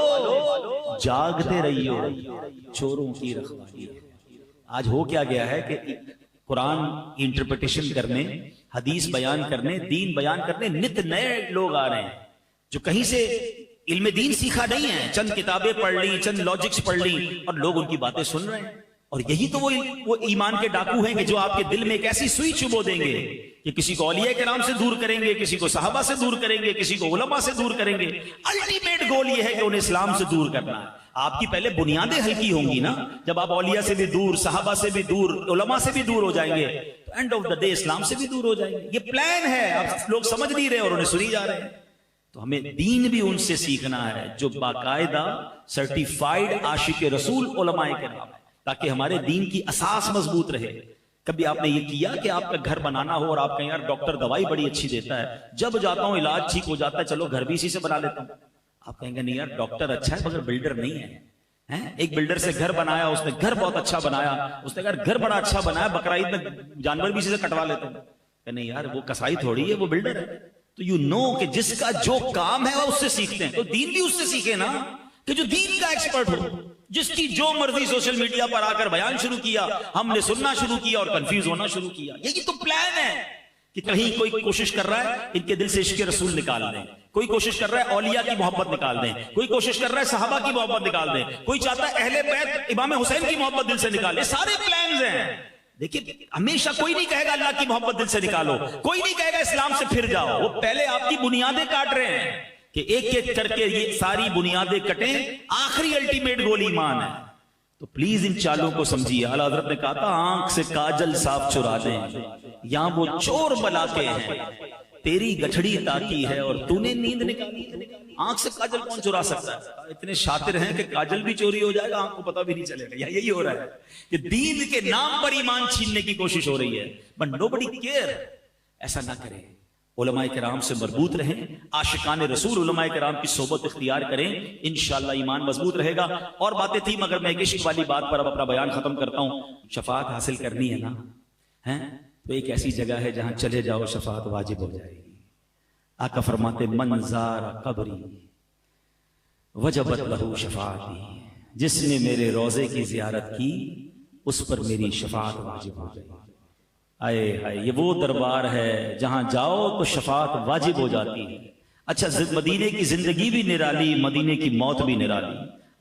جاگتے رہیو، چوروں کی رکھوالی ہے۔ آج ہو کیا گیا ہے کہ قرآن کی انٹرپریٹیشن کرنے، حدیث بیان کرنے، دین بیان کرنے نت نئے لوگ آ رہے ہیں جو کہیں سے علم دین سیکھا نہیں ہے، چند کتابیں پڑھ لی، چند لاجکس پڑھ لی اور لوگ ان کی باتیں سن رہے ہیں۔ اور یہی تو وہ ایمان کے ڈاکو ہیں کہ جو آپ کے دل میں ایک ایسی سوئی چبو دیں گے کہ کسی کو اولیاء کرام سے دور کریں گے، کسی کو صحابہ سے دور کریں گے، کسی کو علماء سے دور کریں گے۔ الٹیمیٹ گول یہ ہے کہ انہیں اسلام سے دور کرنا ہے۔ آپ کی پہلے بنیادیں ہلکی ہوں گی نا، جب آپ اولیاء سے بھی دور، صحابہ سے بھی دور، علماء سے بھی دور ہو جائیں گے تو اینڈ آف دا ڈے اسلام سے بھی دور ہو جائیں گے۔ یہ پلان ہے، اب لوگ سمجھ نہیں رہے اور انہیں سنی جا رہے ہیں۔ تو ہمیں دین بھی ان سے سیکھنا ہے جو باقاعدہ سرٹیفائیڈ عاشق رسول علماء کرام، تاکہ ہمارے دین کی اساس مضبوط رہے۔ کبھی آپ نے یہ کیا کہ آپ کا گھر بنانا ہو اور آپ کہیں یار ڈاکٹر دوائی بڑی اچھی دیتا ہے، جب جاتا ہوں علاج ٹھیک ہو جاتا ہے، چلو گھر بھی اسی سے بنا لیتا ہوں۔ آپ کہیں گے نہیں یار ڈاکٹر اچھا ہے مگر بلڈر نہیں ہے۔ ایک بلڈر سے گھر بنایا، اس نے گھر بہت اچھا بنایا، اس نے کہا گھر بڑا اچھا بنایا، بقرعید میں جانور بھی اسی سے کٹوا لیتا ہوں۔ کہ نہیں یار وہ کسائی تھوڑی ہے، وہ بلڈر ہے۔ تو یو نو کہ جس کا جو کام ہے وہ اس سے سیکھتے ہیں، تو دین بھی اس سے سیکھے نا، کہ جو دین کا ایکسپرٹ ہو، جس کی جو مرضی سوشل میڈیا پر آ کر بیان شروع کیا، ہم نے سننا شروع کیا اور کنفیوز ہونا شروع کیا۔ یہی تو پلان ہے کہ کہیں کوئی کوشش کر رہا ہے ان کے دل سے عشق رسول نکال دیں، کوئی کوشش کر رہا ہے اولیاء کی محبت نکال دیں، کوئی کوشش کر رہا ہے صحابہ کی محبت نکال دیں، کوئی چاہتا ہے اہل بیت امام حسین کی محبت دل سے نکالے۔ سارے پلانز ہیں دیکھیے ہمیشہ کوئی نہیں کہے گا اللہ کی محبت دل سے نکالو، کوئی نہیں کہے گا اسلام سے پھر جاؤ، وہ پہلے آپ کی بنیادیں کاٹ رہے ہیں کہ ایک ایک کر کے یہ ساری بنیادیں کٹیں، آخری الٹیمیٹ گول ایمان ہے۔ تو پلیز ان چالوں کو سمجھیے۔ اعلیٰ حضرت نے کہا تھا آنکھ سے کاجل صاف چرا دیں، یہاں وہ چور بلاتے ہیں، تیری گٹھڑی تاکی ہے اور تو نے نیند نکالی۔ آنکھ سے کاجل کون چرا سکتا ہے؟ اتنے شاطر ہیں کہ کاجل بھی چوری ہو جائے گا، آنکھ کو پتہ بھی نہیں چلے گا۔ یہی ہو رہا ہے کہ دین کے نام پر ایمان چھیننے کی کوشش ہو رہی ہے، بٹ نوبڈی کیئر۔ ایسا نہ کریں، علماء کرام سے مربوط رہیں، عاشقان رسول علماء کرام کی صحبت اختیار کریں، انشاءاللہ ایمان مضبوط رہے گا۔ اور باتیں تھیں مگر میں عشق والی بات پر اب اپنا بیان ختم کرتا ہوں۔ شفاعت حاصل کرنی ہے نا، تو ایک ایسی جگہ ہے جہاں چلے جاؤ شفاعت واجب ہو جائے گی۔ آقا فرماتے من زار قبری وجبت لہو شفاعتی، جس نے میرے روضے کی زیارت کی اس پر میری شفاعت واجب ہو جائے گی۔ آئے ہائے، یہ وہ دربار ہے جہاں جاؤ تو شفاعت واجب ہو جاتی ہے۔ اچھا، مدینے کی زندگی بھی نرالی، مدینے کی موت بھی نرالی۔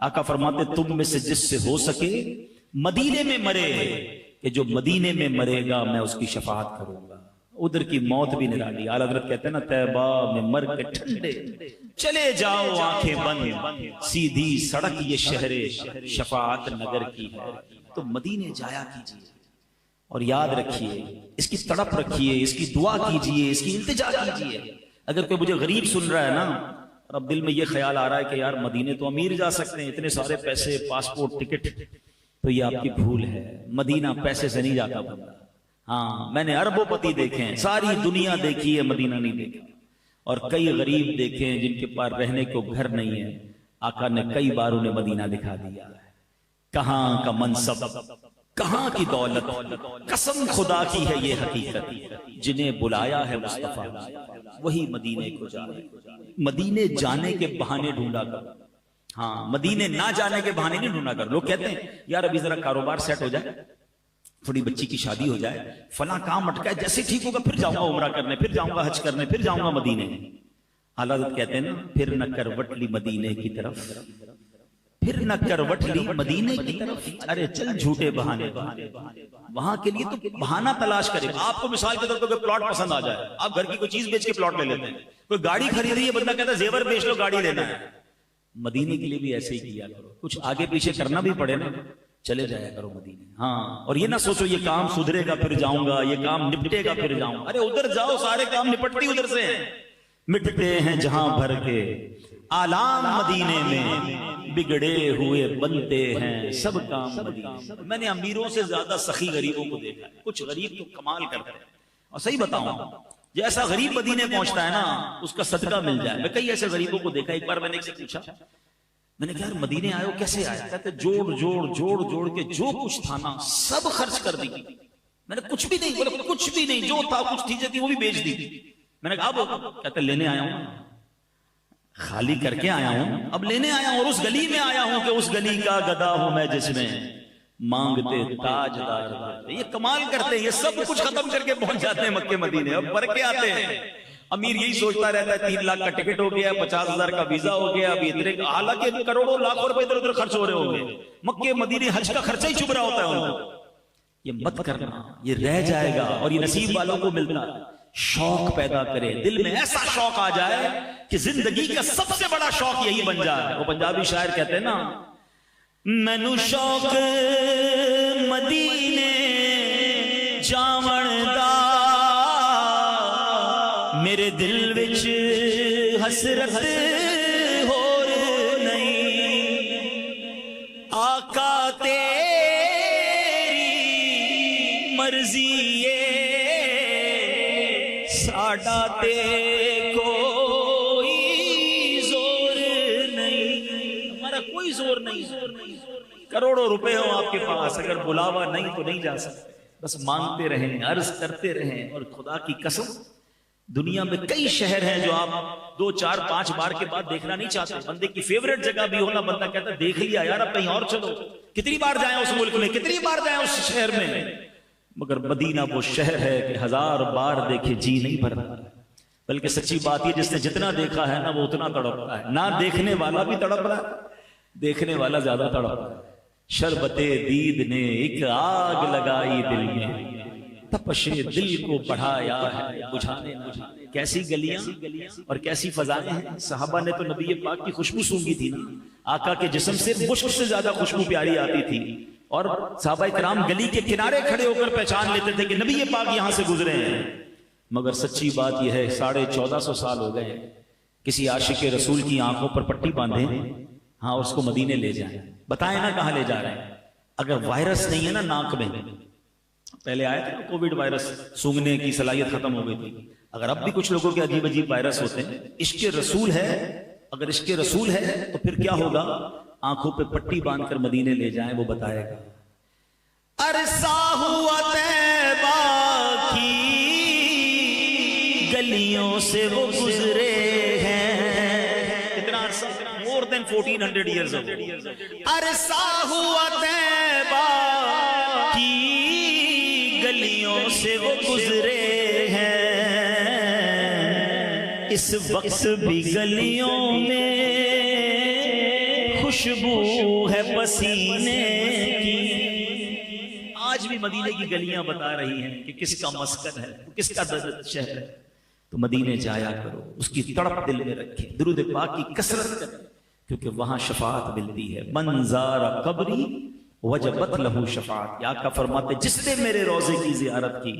آقا فرماتے تم میں سے جس سے ہو سکے مدینے میں مرے، کہ جو مدینے میں مرے گا میں اس کی شفاعت کروں گا۔ ادھر کی موت بھی نرالی۔ اعلیٰ حضرت کہتے ہیں نا طیبہ میں مر کے ٹھنڈے چلے جاؤ آنکھیں بند، سیدھی سڑک یہ شہر شفاعت نگر کی ہے۔ تو مدینے جایا کیجیے اور یاد رکھیے، اس کی تڑپ رکھیے، اس کی دعا کیجیے، اس کی التجا کیجیے۔ اگر کوئی مجھے غریب سن رہا ہے نا اور اب دل میں یہ خیال آ رہا ہے کہ یار مدینے تو امیر جا سکتے ہیں، اتنے سارے پیسے، پاسپورٹ، ٹکٹ، تو یہ آپ کی بھول ہے۔ مدینہ پیسے سے نہیں جاتا بندہ۔ ہاں، میں نے اربوں پتی دیکھے ہیں، ساری دنیا دیکھی ہے، مدینہ نہیں دیکھا۔ اور کئی غریب دیکھے ہیں جن کے پاس رہنے کو گھر نہیں ہے، آقا نے کئی بار انہیں مدینہ دکھا دیا ہے۔ کہاں کا منصب، کہاں کی دولت، قسم خدا کی ہے یہ حقیقت، جنہیں بلایا ہے مصطفیٰ وہی مدینے کو جانے۔ مدینے جانے کے بہانے ڈھونڈا کر، ہاں مدینے نہ جانے کے بہانے نہیں ڈھونڈا کر۔ لوگ کہتے ہیں یار ابھی ذرا کاروبار سیٹ ہو جائے، تھوڑی بچی کی شادی ہو جائے، فلاں کام اٹکا ہے، جیسے ٹھیک ہوگا پھر جاؤں گا عمرہ کرنے، پھر جاؤں گا حج کرنے، پھر جاؤں گا مدینے۔ اعلیٰ حضرت کہتے ہیں نا پھر نہ کروٹ لی مدینے کی طرف، پھر نہ کروٹ لی مدینے کی طرف، ارے چل جھوٹے بہانے، وہاں کے لیے تو بہانہ تلاش کرے۔ آپ کو مثال کے طور پر کوئی پلاٹ پسند آ جائے، آپ گھر کی کوئی چیز بیچ کے پلاٹ لے لیتے ہیں۔ کوئی گاڑی خریدی ہے، بندہ کہتا ہے زیور بیچ لو، گاڑی لینا ہے۔ مدینے کے لیے بھی ایسے ہی کیا کرو، کچھ آگے پیچھے کرنا بھی پڑے نا، چلے جایا کرو مدینے۔ ہاں، اور یہ نہ سوچو یہ کام سدھرے گا پھر جاؤں گا، یہ کام نپٹے گا پھر جاؤں گا۔ ارے ادھر جاؤ، سارے کام نپٹتی ادھر سے ہیں، مٹتے ہیں جہاں بھر کے آلام مدینے میں، بگڑے ہوئے بنتے ہیں سب کام مدینے۔ میں نے امیروں سے زیادہ سخی غریبوں کو دیکھا ہے، کچھ غریب تو کمال کرتے ہیں۔ اور صحیح بتاؤں، جیسا غریب مدینے پہنچتا ہے نا اس کا صدقہ مل جائے۔ میں کئی ایسے غریبوں کو دیکھا، ایک بار میں نے ایک سے پوچھا، میں نے کہا یار مدینے آئے ہو کیسے آئے؟ کہتے جوڑ کے جو کچھ تھا نا سب خرچ کر دی۔ میں نے کچھ بھی نہیں، بولے کچھ بھی نہیں، جو تھا کچھ چیزیں تھی وہ بھی بیچ دی۔ میں نے کہا اب؟ کہتے لینے آیا ہوں، خالی کر کے آیا ہوں، اب لینے آیا ہوں، اور اس گلی میں آیا ہوں کہ اس گلی کا گدا ہوں میں جس میں مانگتے تاجدار۔ یہ کمال کرتے ہیں، یہ سب کچھ ختم کر کے پہنچ جاتے ہیں مکے مدینے، اب بھر کے آتے ہیں۔ امیر یہی سوچتا رہتا ہے 3 لاکھ کا ٹکٹ ہو گیا، 50,000 کا ویزا ہو گیا، ابھی اتنے، حالانکہ کروڑوں لاکھوں روپے ادھر ادھر خرچ ہو رہے ہوں گے، مکے مدینے حج کا خرچہ ہی چبھ رہا ہوتا ہے ان کو۔ یہ مت کرنا، یہ رہ جائے گا، اور یہ نصیب والوں کو ملتا ہے۔ شوق پیدا کرے دل میں، ایسا شوق آ جائے کہ زندگی کا سب سے بڑا شوق یہی بن جائے۔ وہ پنجابی شاعر کہتے ہیں نا، مینو شوق مدینے جاون دا، میرے دل وچ حسرت ہور نہیں، آقا تیری مرضی ساڈا تے کوئی زور نہیں، ہمارا کوئی زور نہیں۔ کروڑوں روپے ہو آپ کے پاس، اگر بلاوا نہیں تو نہیں جا سکتے۔ بس مانگتے رہیں، عرض کرتے رہیں، اور خدا کی قسم دنیا میں کئی شہر ہیں جو آپ 2 4 5 بار کے بعد دیکھنا نہیں چاہتے۔ بندے کی فیوریٹ جگہ بھی ہونا، بندہ کہتا ہے دیکھ لیا یار اب کہیں اور چلو، کتنی بار جائیں اس ملک میں، کتنی بار جائیں اس شہر میں، مگر مدینہ وہ شہر ہے کہ 1000 بار دیکھے جی نہیں بھرتا۔ بلکہ سچی بات یہ جس نے جتنا دیکھا ہے نا وہ اتنا تڑپتا ہے، نہ دیکھنے والا بھی تڑپ رہا ہے، دیکھنے والا زیادہ تڑپ رہا ہے۔ شربت دید نے ایک آگ لگائی دل میں، تپش دل کو بڑھایا ہے بجھانے نہ۔ کیسی گلیاں اور کیسی فضائیں ہیں۔ صحابہ نے تو نبی پاک کی خوشبو سونگھی تھی نا، آقا کے جسم سے مشک سے زیادہ خوشبو پیاری آتی تھی، اور صحابہ کرام گلی کے کنارے کھڑے ہو کر پہچان لیتے تھے کہ نبی پاک یہاں سے گزرے ہیں۔ مگر سچی بات یہ ہے 1450 سال ہو گئے، کسی عاشق رسول کی آنکھوں پر پٹی باندھیں، ہاں اس کو مدینے لے جائیں، بتائیں نا کہاں لے جا رہے ہیں۔ اگر وائرس نہیں ہے نا ناک میں، پہلے آیا تھا کووڈ وائرس، سونگنے کی صلاحیت ختم ہو گئی تھی، اگر اب بھی کچھ لوگوں کے عجیب عجیب وائرس ہوتے ہیں، عشق رسول ہے، اگر عشق رسول ہے تو پھر کیا ہوگا؟ آنکھوں پہ پٹی باندھ کر مدینے لے جائیں، وہ بتائے گا۔ عرصہ ہوا طیبہ کی گلیوں سے وہ گزرے ہیں، کتنا عرصہ؟ more than 1400 years ago۔ عرصہ ہوا طیبہ کی گلیوں سے وہ گزرے ہیں، اس وقت بھی گلیوں میں خوشبو ہے پسینے کی۔ آج بھی مدینے کی گلیاں بتا رہی ہیں کہ کس کا مسکن ہے، کس کا شہر ہے۔ تو مدینے جایا کرو، اس کی تڑپ دل میں رکھے، درود پاک کی کثرت کریں، کیونکہ وہاں شفاعت ملتی ہے۔ من زار قبری وجبت لہو شفاعت، یا کا فرماتے جس نے میرے روضے کی زیارت کی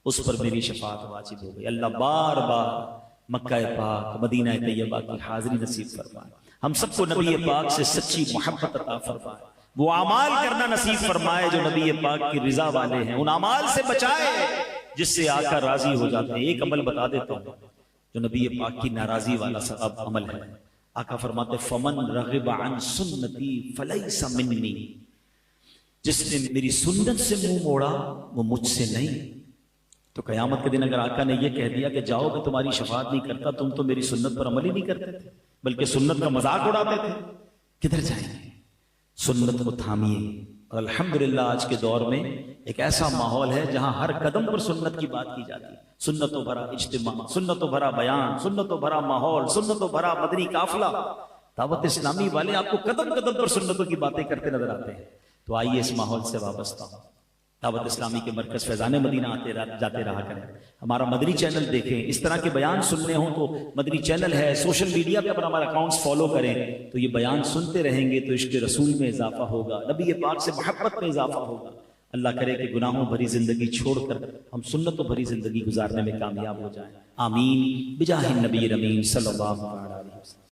اس پر میری شفاعت واجب ہو گئی۔ اللہ بار بار مکہ پاک مدینہ طیبہ کی حاضری نصیب فرمائے، ہم سب کو نبی پاک سے سچی محبت عطا فرمائے، وہ اعمال کرنا نصیب فرمائے جو نبی پاک کی رضا والے ہیں، ان اعمال سے بچائے جس سے آقا راضی ہو جاتے ہیں۔ ایک عمل بتا دیتا ہوں جو نبی پاک کی ناراضی والا سبب عمل ہے۔ آقا فرماتے فمن رغب عن سنتی فلیس منی، جس نے میری سنت سے منہ موڑا وہ مجھ سے نہیں۔ تو قیامت کے دن اگر آقا نے یہ کہہ دیا کہ جاؤ میں تمہاری شفاعت نہیں کرتا، تم تو میری سنت پر عمل ہی نہیں کرتے تھے بلکہ سنت کا مذاق اڑاتے تھے، کدھر جائیں گے؟ سنت کو تھامیے۔ اور الحمدللہ آج کے دور میں ایک ایسا ماحول ہے جہاں ہر قدم پر سنت کی بات کی جاتی ہے، سنتوں بھرا اجتماع، سنتوں بھرا بیان، سنتوں بھرا ماحول، سنتوں بھرا مدنی قافلہ۔ دعوت اسلامی والے آپ کو قدم قدم پر سنتوں کی باتیں کرتے نظر آتے ہیں۔ تو آئیے اس ماحول سے وابستہ ہوں، دعوت اسلامی کے مرکز فیضان مدینہ جاتے رہا کریں، ہمارا مدنی چینل دیکھیں، اس طرح کے بیان سننے ہوں تو مدنی چینل ہے، سوشل میڈیا پہ اپنا ہمارا اکاؤنٹس فالو کریں، تو یہ بیان سنتے رہیں گے تو عشق رسول میں اضافہ ہوگا، نبی پاک سے محبت میں اضافہ ہوگا۔ اللہ کرے کہ گناہوں بھری زندگی چھوڑ کر ہم سنتوں بھری زندگی گزارنے میں کامیاب ہو جائیں، آمین بجاہ النبی الامین صلی اللہ علیہ وسلم۔